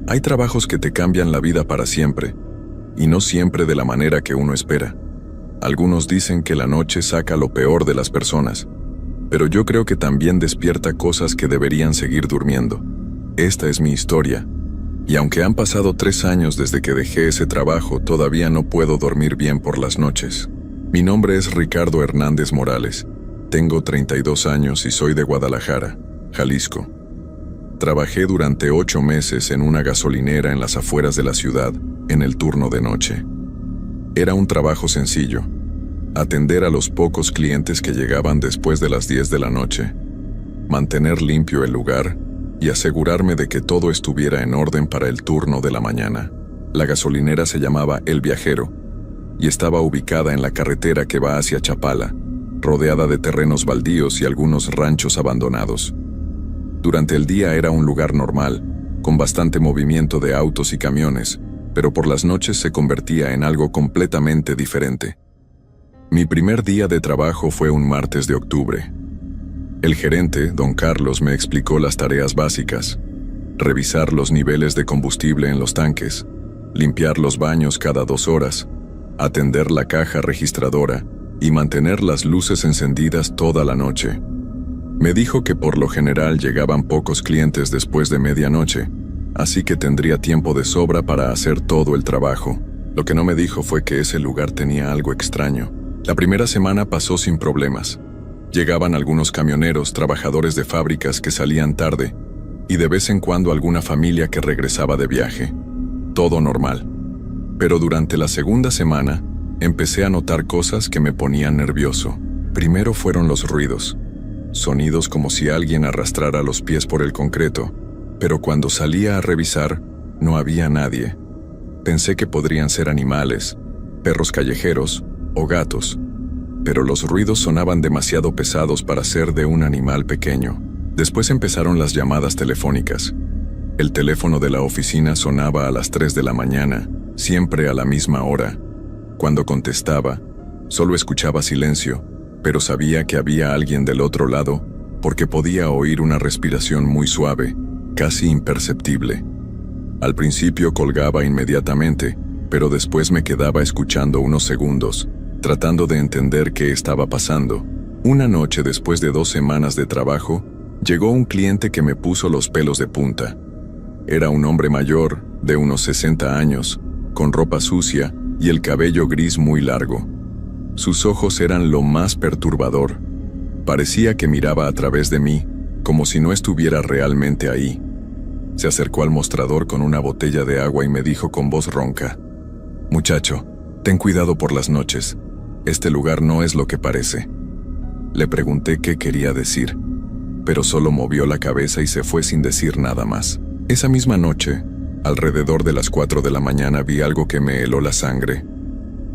Hay trabajos que te cambian la vida para siempre, y no siempre de la manera que uno espera. Algunos dicen que la noche saca lo peor de las personas, pero yo creo que también despierta cosas que deberían seguir durmiendo. Esta es mi historia, y aunque han pasado 3 años desde que dejé ese trabajo, todavía no puedo dormir bien por las noches. Mi nombre es Ricardo Hernández Morales. Tengo 32 años y soy de Guadalajara, Jalisco. Trabajé durante 8 meses en una gasolinera en las afueras de la ciudad, en el turno de noche. Era un trabajo sencillo: atender a los pocos clientes que llegaban después de las 10 de la noche, mantener limpio el lugar y asegurarme de que todo estuviera en orden para el turno de la mañana. La gasolinera se llamaba El Viajero y estaba ubicada en la carretera que va hacia Chapala, rodeada de terrenos baldíos y algunos ranchos abandonados. Durante el día era un lugar normal, con bastante movimiento de autos y camiones, pero por las noches se convertía en algo completamente diferente. Mi primer día de trabajo fue un martes de octubre. El gerente, don Carlos, me explicó las tareas básicas: revisar los niveles de combustible en los tanques, limpiar los baños cada 2 horas, atender la caja registradora y mantener las luces encendidas toda la noche. Me dijo que por lo general llegaban pocos clientes después de medianoche, así que tendría tiempo de sobra para hacer todo el trabajo. Lo que no me dijo fue que ese lugar tenía algo extraño. La primera semana pasó sin problemas. Llegaban algunos camioneros, trabajadores de fábricas que salían tarde, y de vez en cuando alguna familia que regresaba de viaje. Todo normal. Pero durante la segunda semana, empecé a notar cosas que me ponían nervioso. Primero fueron los ruidos. Sonidos como si alguien arrastrara los pies por el concreto, pero cuando salía a revisar, no había nadie. Pensé que podrían ser animales, perros callejeros o gatos, pero los ruidos sonaban demasiado pesados para ser de un animal pequeño. Después empezaron las llamadas telefónicas. El teléfono de la oficina sonaba a las 3 de la mañana, siempre a la misma hora. Cuando contestaba, solo escuchaba silencio, pero sabía que había alguien del otro lado porque podía oír una respiración muy suave, casi imperceptible. Al principio colgaba inmediatamente, pero después me quedaba escuchando unos segundos, tratando de entender qué estaba pasando. Una noche, después de 2 semanas de trabajo, llegó un cliente que me puso los pelos de punta. Era un hombre mayor, de unos 60 años, con ropa sucia y el cabello gris muy largo. Sus ojos eran lo más perturbador. Parecía que miraba a través de mí, como si no estuviera realmente ahí. Se acercó al mostrador con una botella de agua y me dijo con voz ronca: «Muchacho, ten cuidado por las noches. Este lugar no es lo que parece». Le pregunté qué quería decir, pero solo movió la cabeza y se fue sin decir nada más. Esa misma noche, alrededor de las 4 de la mañana, vi algo que me heló la sangre.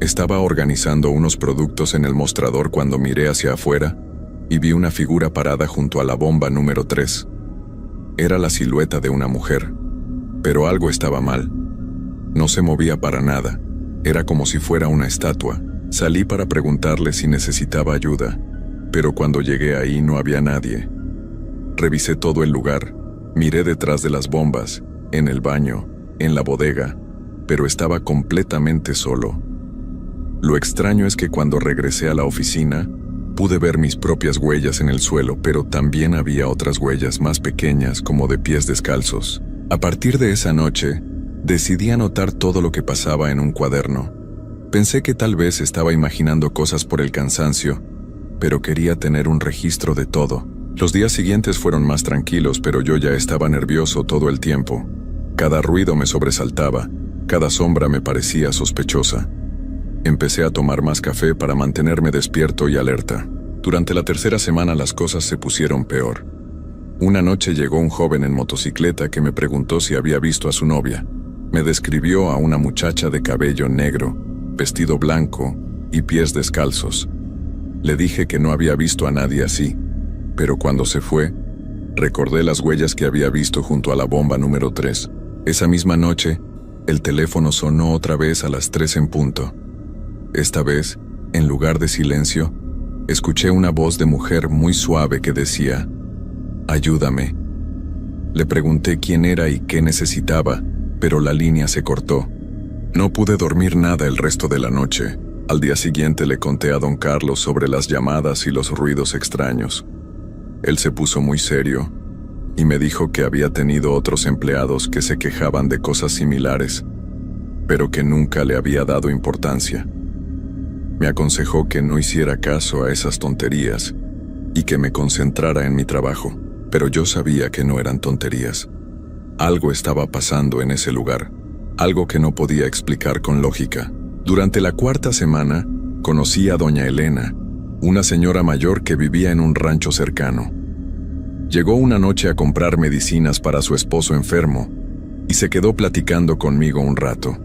Estaba organizando unos productos en el mostrador cuando miré hacia afuera y vi una figura parada junto a la bomba número 3. Era la silueta de una mujer, pero algo estaba mal. No se movía para nada, era como si fuera una estatua. Salí para preguntarle si necesitaba ayuda, pero cuando llegué ahí no había nadie. Revisé todo el lugar, miré detrás de las bombas, en el baño, en la bodega, pero estaba completamente solo. Lo extraño es que cuando regresé a la oficina, pude ver mis propias huellas en el suelo, pero también había otras huellas más pequeñas, como de pies descalzos. A partir de esa noche, decidí anotar todo lo que pasaba en un cuaderno. Pensé que tal vez estaba imaginando cosas por el cansancio, pero quería tener un registro de todo. Los días siguientes fueron más tranquilos, pero yo ya estaba nervioso todo el tiempo. Cada ruido me sobresaltaba, Cada sombra me parecía sospechosa. Empecé a tomar más café para mantenerme despierto y alerta. Durante la tercera semana las cosas se pusieron peor. Una noche llegó un joven en motocicleta que me preguntó si había visto a su novia. Me describió a una muchacha de cabello negro, vestido blanco y pies descalzos. Le dije que no había visto a nadie así, pero cuando se fue, recordé las huellas que había visto junto a la bomba número 3. Esa misma noche, el teléfono sonó otra vez a las 3 en punto. Esta vez, en lugar de silencio, escuché una voz de mujer muy suave que decía: «Ayúdame». Le pregunté quién era y qué necesitaba, pero la línea se cortó. No pude dormir nada el resto de la noche. Al día siguiente le conté a don Carlos sobre las llamadas y los ruidos extraños. Él se puso muy serio y me dijo que había tenido otros empleados que se quejaban de cosas similares, pero que nunca le había dado importancia. Me aconsejó que no hiciera caso a esas tonterías y que me concentrara en mi trabajo, pero yo sabía que no eran tonterías. Algo estaba pasando en ese lugar, algo que no podía explicar con lógica. Durante la cuarta semana, conocí a doña Elena, una señora mayor que vivía en un rancho cercano. Llegó una noche a comprar medicinas para su esposo enfermo y se quedó platicando conmigo un rato.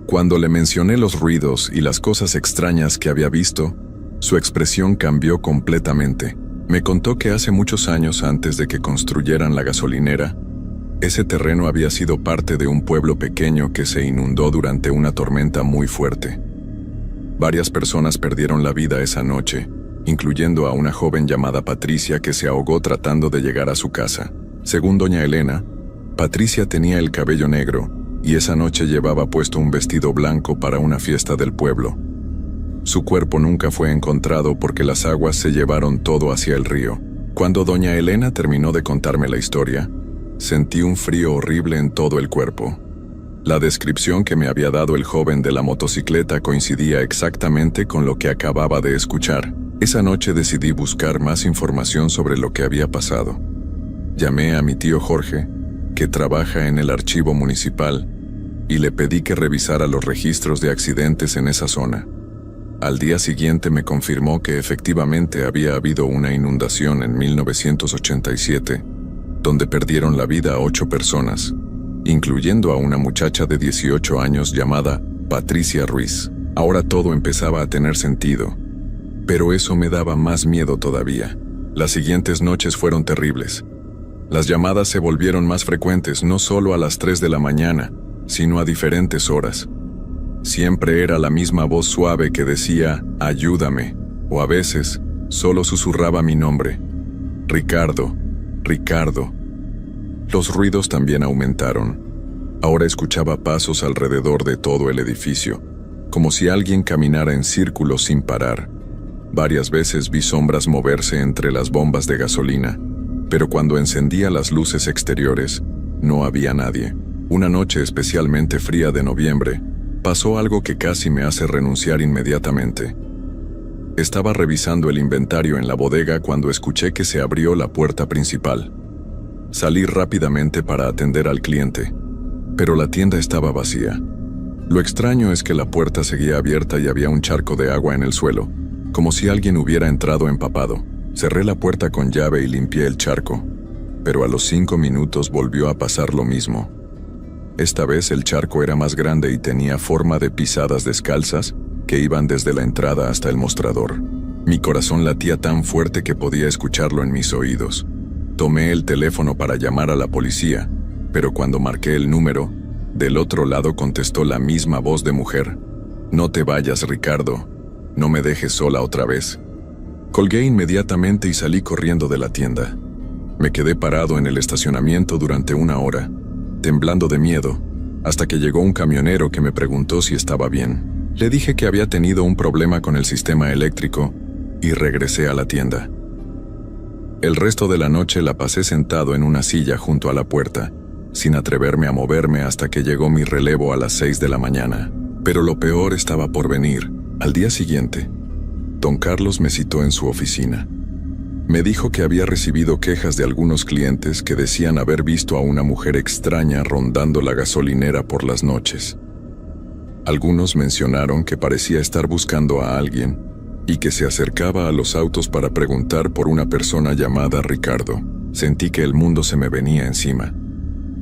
Cuando le mencioné los ruidos y las cosas extrañas que había visto, su expresión cambió completamente. Me contó que hace muchos años antes de que construyeran la gasolinera, ese terreno había sido parte de un pueblo pequeño que se inundó durante una tormenta muy fuerte. Varias personas perdieron la vida esa noche, incluyendo a una joven llamada Patricia que se ahogó tratando de llegar a su casa. Según doña Elena, Patricia tenía el cabello negro y esa noche llevaba puesto un vestido blanco para una fiesta del pueblo. Su cuerpo nunca fue encontrado porque las aguas se llevaron todo hacia el río. Cuando doña Elena terminó de contarme la historia, sentí un frío horrible en todo el cuerpo. La descripción que me había dado el joven de la motocicleta coincidía exactamente con lo que acababa de escuchar. Esa noche decidí buscar más información sobre lo que había pasado. Llamé a mi tío Jorge, que trabaja en el archivo municipal, y le pedí que revisara los registros de accidentes en esa zona. Al día siguiente me confirmó que efectivamente había habido una inundación en 1987, donde perdieron la vida 8 personas, incluyendo a una muchacha de 18 años llamada Patricia Ruiz. Ahora todo empezaba a tener sentido, pero eso me daba más miedo todavía. Las siguientes noches fueron terribles. Las llamadas se volvieron más frecuentes, no solo a las 3 de la mañana, sino a diferentes horas. Siempre era la misma voz suave que decía «ayúdame», o a veces solo susurraba mi nombre: «Ricardo, Ricardo». Los ruidos también aumentaron. Ahora escuchaba pasos alrededor de todo el edificio, como si alguien caminara en círculos sin parar. Varias veces vi sombras moverse entre las bombas de gasolina, pero cuando encendía las luces exteriores, no había nadie. Una noche especialmente fría de noviembre, pasó algo que casi me hace renunciar inmediatamente. Estaba revisando el inventario en la bodega cuando escuché que se abrió la puerta principal. Salí rápidamente para atender al cliente, pero la tienda estaba vacía. Lo extraño es que la puerta seguía abierta y había un charco de agua en el suelo, como si alguien hubiera entrado empapado. Cerré la puerta con llave y limpié el charco, pero a los 5 minutos volvió a pasar lo mismo. Esta vez el charco era más grande y tenía forma de pisadas descalzas que iban desde la entrada hasta el mostrador. Mi corazón latía tan fuerte que podía escucharlo en mis oídos. Tomé el teléfono para llamar a la policía, pero cuando marqué el número, del otro lado contestó la misma voz de mujer: «No te vayas, Ricardo, no me dejes sola otra vez». Colgué inmediatamente y salí corriendo de la tienda. Me quedé parado en el estacionamiento durante 1 hora, temblando de miedo, hasta que llegó un camionero que me preguntó si estaba bien. Le dije que había tenido un problema con el sistema eléctrico y regresé a la tienda. El resto de la noche la pasé sentado en una silla junto a la puerta, sin atreverme a moverme hasta que llegó mi relevo a las 6 de la mañana. Pero lo peor estaba por venir. Al día siguiente, don Carlos me citó en su oficina. Me dijo que había recibido quejas de algunos clientes que decían haber visto a una mujer extraña rondando la gasolinera por las noches. Algunos mencionaron que parecía estar buscando a alguien y que se acercaba a los autos para preguntar por una persona llamada Ricardo. Sentí que el mundo se me venía encima.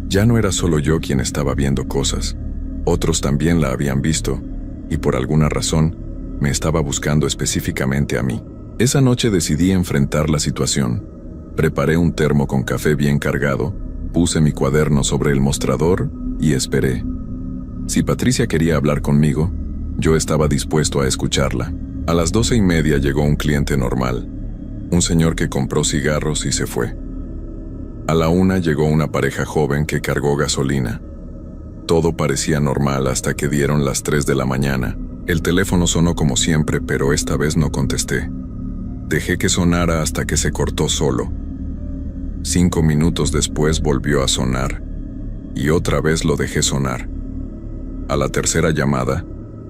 Ya no era solo yo quien estaba viendo cosas. Otros también la habían visto, y por alguna razón, me estaba buscando específicamente a mí. Esa noche decidí enfrentar la situación. Preparé un termo con café bien cargado, puse mi cuaderno sobre el mostrador y esperé. Si Patricia quería hablar conmigo, yo estaba dispuesto a escucharla. A las 12:30 llegó un cliente normal, un señor que compró cigarros y se fue. A la 1 llegó una pareja joven que cargó gasolina. Todo parecía normal hasta que dieron las 3 de la mañana. El teléfono sonó como siempre, pero esta vez no contesté. Dejé que sonara hasta que se cortó solo. 5 minutos después volvió a sonar, y otra vez lo dejé sonar. A la tercera llamada,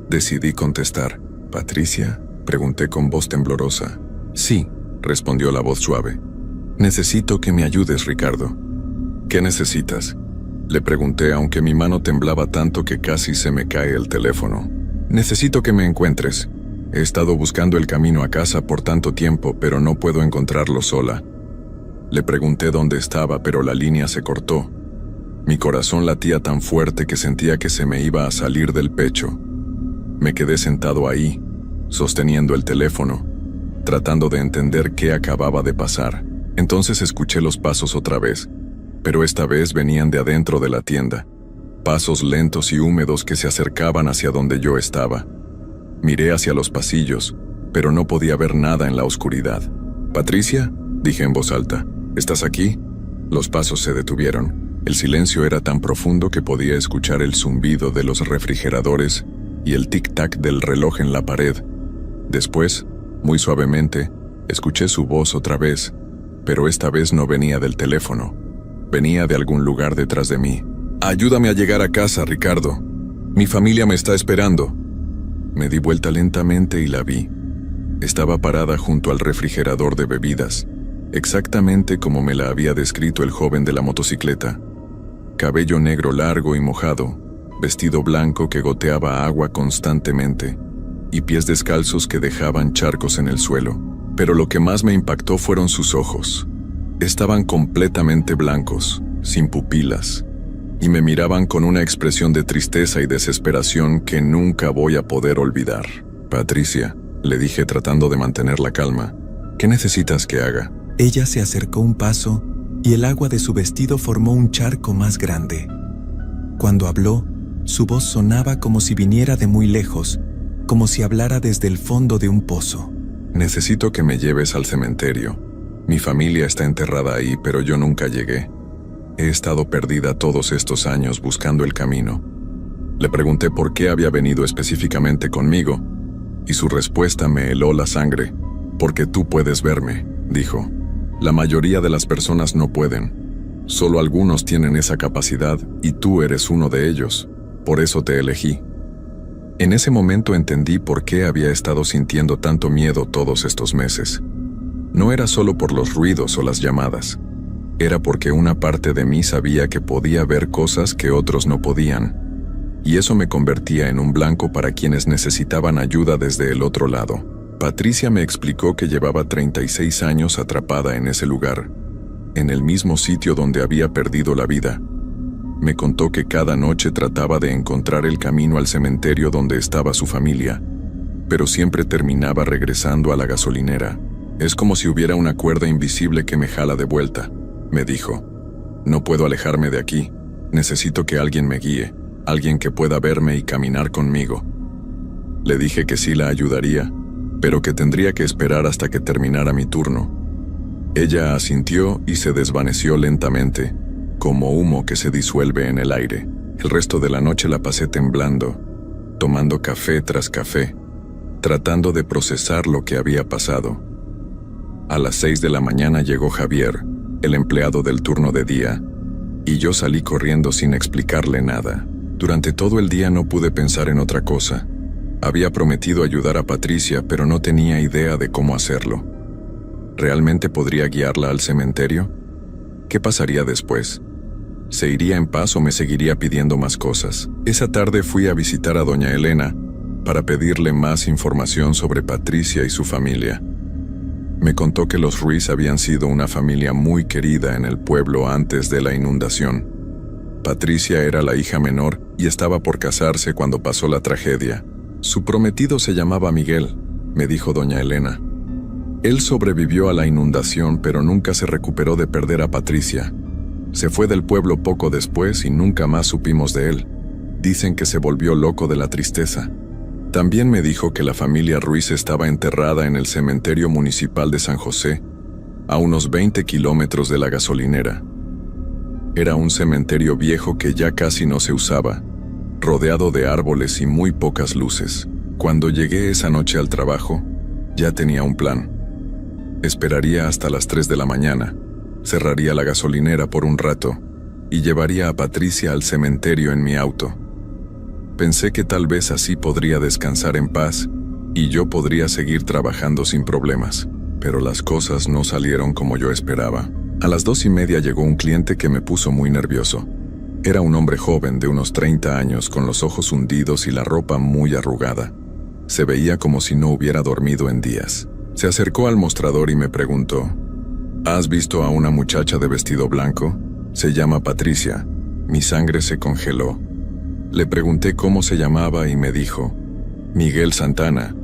decidí contestar. «¿Patricia?», pregunté con voz temblorosa. «Sí», respondió la voz suave. «Necesito que me ayudes, Ricardo». «¿Qué necesitas?», le pregunté, aunque mi mano temblaba tanto que casi se me cae el teléfono. «Necesito que me encuentres. He estado buscando el camino a casa por tanto tiempo, pero no puedo encontrarlo sola». Le pregunté dónde estaba, pero la línea se cortó. Mi corazón latía tan fuerte que sentía que se me iba a salir del pecho. Me quedé sentado ahí, sosteniendo el teléfono, tratando de entender qué acababa de pasar. Entonces escuché los pasos otra vez, pero esta vez venían de adentro de la tienda. Pasos lentos y húmedos que se acercaban hacia donde yo estaba. Miré hacia los pasillos, pero no podía ver nada en la oscuridad. «¿Patricia?», dije en voz alta. «¿Estás aquí?». Los pasos se detuvieron. El silencio era tan profundo que podía escuchar el zumbido de los refrigeradores y el tic-tac del reloj en la pared. Después, muy suavemente, escuché su voz otra vez, pero esta vez no venía del teléfono. Venía de algún lugar detrás de mí. «Ayúdame a llegar a casa, Ricardo. Mi familia me está esperando». Me di vuelta lentamente y la vi. Estaba parada junto al refrigerador de bebidas, exactamente como me la había descrito el joven de la motocicleta. Cabello negro largo y mojado, vestido blanco que goteaba agua constantemente, y pies descalzos que dejaban charcos en el suelo. Pero lo que más me impactó fueron sus ojos. Estaban completamente blancos, sin pupilas, y me miraban con una expresión de tristeza y desesperación que nunca voy a poder olvidar. «Patricia», le dije tratando de mantener la calma, «¿qué necesitas que haga?». Ella se acercó un paso y el agua de su vestido formó un charco más grande. Cuando habló, su voz sonaba como si viniera de muy lejos, como si hablara desde el fondo de un pozo. «Necesito que me lleves al cementerio. Mi familia está enterrada ahí, pero yo nunca llegué. He estado perdida todos estos años buscando el camino». Le pregunté por qué había venido específicamente conmigo, y su respuesta me heló la sangre. «Porque tú puedes verme», dijo. «La mayoría de las personas no pueden. Solo algunos tienen esa capacidad y tú eres uno de ellos. Por eso te elegí». En ese momento entendí por qué había estado sintiendo tanto miedo todos estos meses. No era solo por los ruidos o las llamadas. Era porque una parte de mí sabía que podía ver cosas que otros no podían. Y eso me convertía en un blanco para quienes necesitaban ayuda desde el otro lado. Patricia me explicó que llevaba 36 años atrapada en ese lugar, en el mismo sitio donde había perdido la vida. Me contó que cada noche trataba de encontrar el camino al cementerio donde estaba su familia, pero siempre terminaba regresando a la gasolinera. «Es como si hubiera una cuerda invisible que me jala de vuelta», me dijo. «No puedo alejarme de aquí. Necesito que alguien me guíe, alguien que pueda verme y caminar conmigo». Le dije que sí la ayudaría, pero que tendría que esperar hasta que terminara mi turno. Ella asintió y se desvaneció lentamente, como humo que se disuelve en el aire. El resto de la noche la pasé temblando, tomando café tras café, tratando de procesar lo que había pasado. A las 6 de la mañana llegó Javier, el empleado del turno de día, y yo salí corriendo sin explicarle nada. Durante todo el día no pude pensar en otra cosa. Había prometido ayudar a Patricia, pero no tenía idea de cómo hacerlo. ¿Realmente podría guiarla al cementerio? ¿Qué pasaría después? ¿Se iría en paz o me seguiría pidiendo más cosas? Esa tarde fui a visitar a doña Elena para pedirle más información sobre Patricia y su familia. Me contó que los Ruiz habían sido una familia muy querida en el pueblo antes de la inundación. Patricia era la hija menor y estaba por casarse cuando pasó la tragedia. Su prometido se llamaba Miguel, me dijo doña Elena. Él sobrevivió a la inundación, pero nunca se recuperó de perder a Patricia. Se fue del pueblo poco después y nunca más supimos de él. Dicen que se volvió loco de la tristeza. También me dijo que la familia Ruiz estaba enterrada en el cementerio municipal de San José, a unos 20 kilómetros de la gasolinera. Era un cementerio viejo que ya casi no se usaba, rodeado de árboles y muy pocas luces. Cuando llegué esa noche al trabajo, ya tenía un plan. Esperaría hasta las 3 de la mañana, cerraría la gasolinera por un rato y llevaría a Patricia al cementerio en mi auto. Pensé que tal vez así podría descansar en paz y yo podría seguir trabajando sin problemas, pero las cosas no salieron como yo esperaba. A las 2:30 llegó un cliente que me puso muy nervioso. Era un hombre joven de unos 30 años con los ojos hundidos y la ropa muy arrugada. Se veía como si no hubiera dormido en días. Se acercó al mostrador y me preguntó: ¿Has visto a una muchacha de vestido blanco? Se llama Patricia. Mi sangre se congeló. Le pregunté cómo se llamaba y me dijo: Miguel Santana.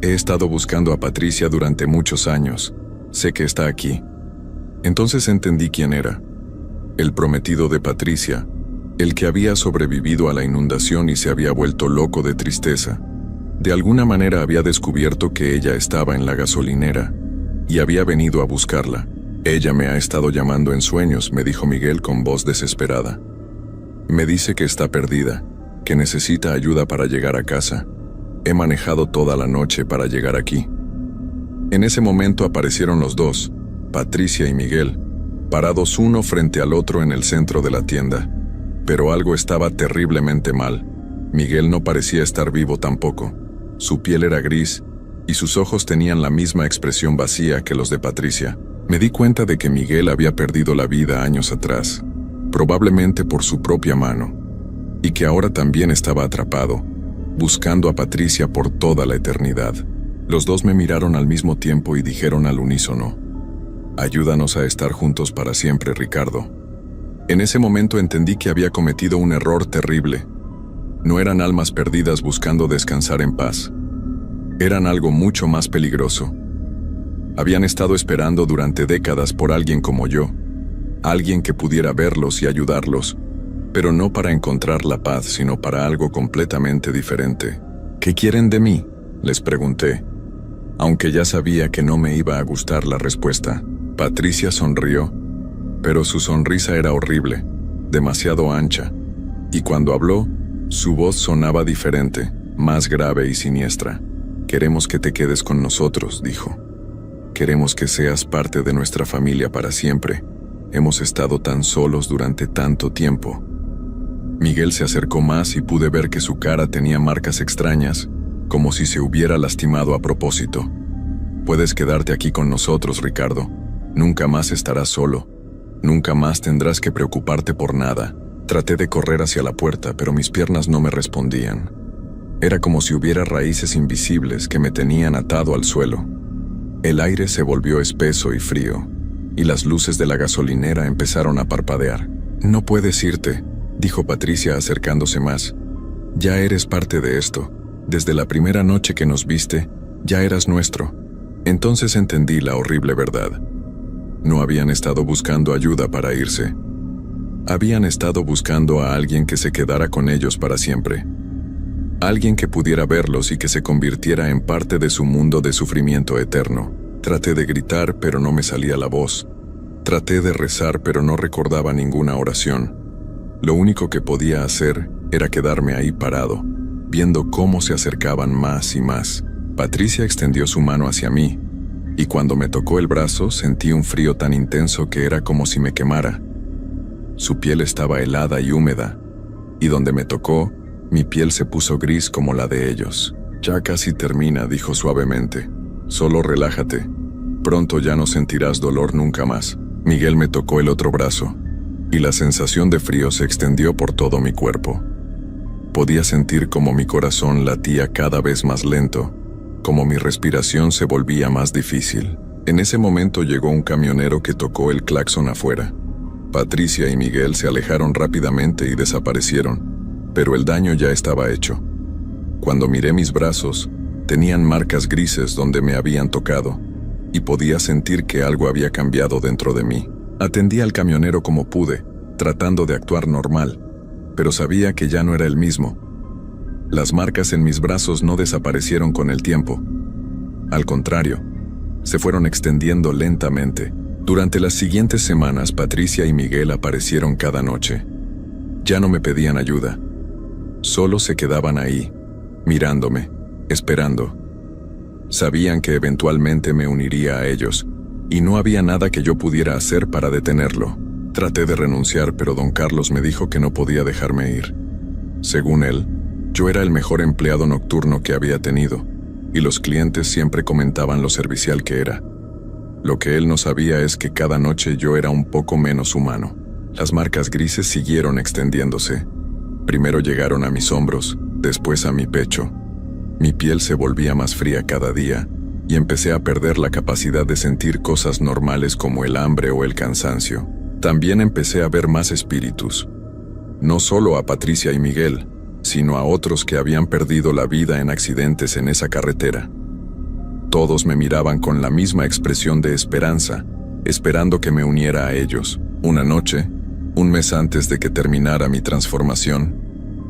He estado buscando a Patricia durante muchos años. Sé que está aquí. Entonces entendí quién era. El prometido de Patricia, el que había sobrevivido a la inundación y se había vuelto loco de tristeza. De alguna manera había descubierto que ella estaba en la gasolinera y había venido a buscarla. Ella me ha estado llamando en sueños, me dijo Miguel con voz desesperada. Me dice que está perdida, que necesita ayuda para llegar a casa. He manejado toda la noche para llegar aquí. En ese momento aparecieron los dos, Patricia y Miguel, parados uno frente al otro en el centro de la tienda. Pero algo estaba terriblemente mal. Miguel no parecía estar vivo tampoco. Su piel era gris y sus ojos tenían la misma expresión vacía que los de Patricia. Me di cuenta de que Miguel había perdido la vida años atrás, probablemente por su propia mano, y que ahora también estaba atrapado, buscando a Patricia por toda la eternidad. Los dos me miraron al mismo tiempo y dijeron al unísono: Ayúdanos a estar juntos para siempre, Ricardo. En ese momento entendí que había cometido un error terrible. No eran almas perdidas buscando descansar en paz. Eran algo mucho más peligroso. Habían estado esperando durante décadas por alguien como yo, alguien que pudiera verlos y ayudarlos, pero no para encontrar la paz, sino para algo completamente diferente. ¿Qué quieren de mí?, les pregunté, aunque ya sabía que no me iba a gustar la respuesta. Patricia sonrió, pero su sonrisa era horrible, demasiado ancha, y cuando habló, su voz sonaba diferente, más grave y siniestra. Queremos que te quedes con nosotros, dijo. Queremos que seas parte de nuestra familia para siempre. Hemos estado tan solos durante tanto tiempo. Miguel se acercó más y pude ver que su cara tenía marcas extrañas, como si se hubiera lastimado a propósito. Puedes quedarte aquí con nosotros, Ricardo. Nunca más estarás solo. Nunca más tendrás que preocuparte por nada. Traté de correr hacia la puerta, pero mis piernas no me respondían. Era como si hubiera raíces invisibles que me tenían atado al suelo. El aire se volvió espeso y frío, y las luces de la gasolinera empezaron a parpadear. No puedes irte, dijo Patricia acercándose más. Ya eres parte de esto. Desde la primera noche que nos viste, ya eras nuestro. Entonces entendí la horrible verdad. No habían estado buscando ayuda para irse. Habían estado buscando a alguien que se quedara con ellos para siempre. Alguien que pudiera verlos y que se convirtiera en parte de su mundo de sufrimiento eterno. Traté de gritar, pero no me salía la voz. Traté de rezar, pero no recordaba ninguna oración. Lo único que podía hacer era quedarme ahí parado, viendo cómo se acercaban más y más. Patricia extendió su mano hacia mí, y cuando me tocó el brazo sentí un frío tan intenso que era como si me quemara. Su piel estaba helada y húmeda, y donde me tocó, mi piel se puso gris como la de ellos. Ya casi termina, dijo suavemente. Solo relájate. Pronto ya no sentirás dolor nunca más. Miguel me tocó el otro brazo, y la sensación de frío se extendió por todo mi cuerpo. Podía sentir como mi corazón latía cada vez más lento, como mi respiración se volvía más difícil. En ese momento llegó un camionero que tocó el claxon afuera. Patricia y Miguel se alejaron rápidamente y desaparecieron, pero el daño ya estaba hecho. Cuando miré mis brazos, tenían marcas grises donde me habían tocado, y podía sentir que algo había cambiado dentro de mí. Atendí al camionero como pude, tratando de actuar normal, pero sabía que ya no era el mismo. Las marcas en mis brazos no desaparecieron con el tiempo. Al contrario, se fueron extendiendo lentamente. Durante las siguientes semanas, Patricia y Miguel aparecieron cada noche. Ya no me pedían ayuda. Solo se quedaban ahí, mirándome, esperando. Sabían que eventualmente me uniría a ellos, y no había nada que yo pudiera hacer para detenerlo. Traté de renunciar, pero don Carlos me dijo que no podía dejarme ir. Según él, yo era el mejor empleado nocturno que había tenido, y los clientes siempre comentaban lo servicial que era. Lo que él no sabía es que cada noche yo era un poco menos humano. Las marcas grises siguieron extendiéndose. Primero llegaron a mis hombros, después a mi pecho. Mi piel se volvía más fría cada día, y empecé a perder la capacidad de sentir cosas normales como el hambre o el cansancio. También empecé a ver más espíritus. No solo a Patricia y Miguel, sino a otros que habían perdido la vida en accidentes en esa carretera. Todos me miraban con la misma expresión de esperanza, esperando que me uniera a ellos. Una noche, un mes antes de que terminara mi transformación,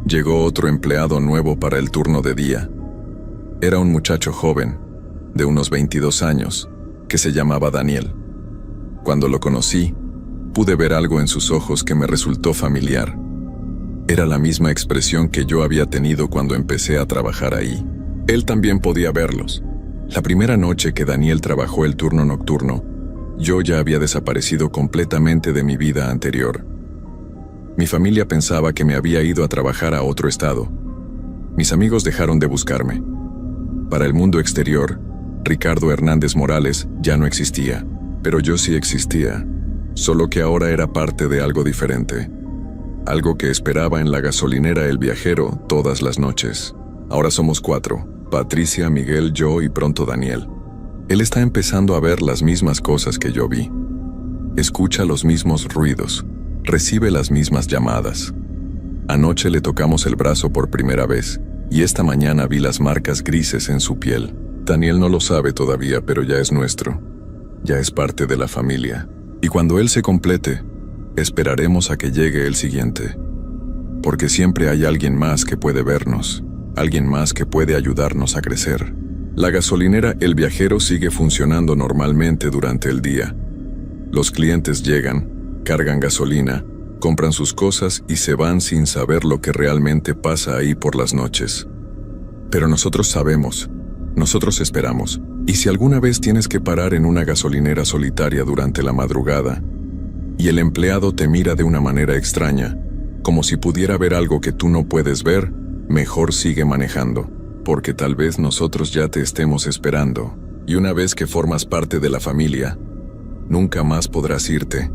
llegó otro empleado nuevo para el turno de día. Era un muchacho joven, de unos 22 años, que se llamaba Daniel. Cuando lo conocí, pude ver algo en sus ojos que me resultó familiar. Era la misma expresión que yo había tenido cuando empecé a trabajar ahí. Él también podía verlos. La primera noche que Daniel trabajó el turno nocturno, yo ya había desaparecido completamente de mi vida anterior. Mi familia pensaba que me había ido a trabajar a otro estado. Mis amigos dejaron de buscarme. Para el mundo exterior, Ricardo Hernández Morales ya no existía, pero yo sí existía, solo que ahora era parte de algo diferente. Algo que esperaba en la gasolinera El Viajero todas las noches. Ahora somos 4, Patricia, Miguel, yo y pronto Daniel. Él está empezando a ver las mismas cosas que yo vi. Escucha los mismos ruidos, recibe las mismas llamadas. Anoche le tocamos el brazo por primera vez, y esta mañana vi las marcas grises en su piel. Daniel no lo sabe todavía, pero ya es nuestro. Ya es parte de la familia. Y cuando él se complete, esperaremos a que llegue el siguiente. Porque siempre hay alguien más que puede vernos, alguien más que puede ayudarnos a crecer. La gasolinera El Viajero sigue funcionando normalmente durante el día. Los clientes llegan, cargan gasolina, compran sus cosas y se van sin saber lo que realmente pasa ahí por las noches. Pero nosotros sabemos, nosotros esperamos, y si alguna vez tienes que parar en una gasolinera solitaria durante la madrugada, y el empleado te mira de una manera extraña, como si pudiera ver algo que tú no puedes ver, mejor sigue manejando, porque tal vez nosotros ya te estemos esperando, y una vez que formas parte de la familia, nunca más podrás irte.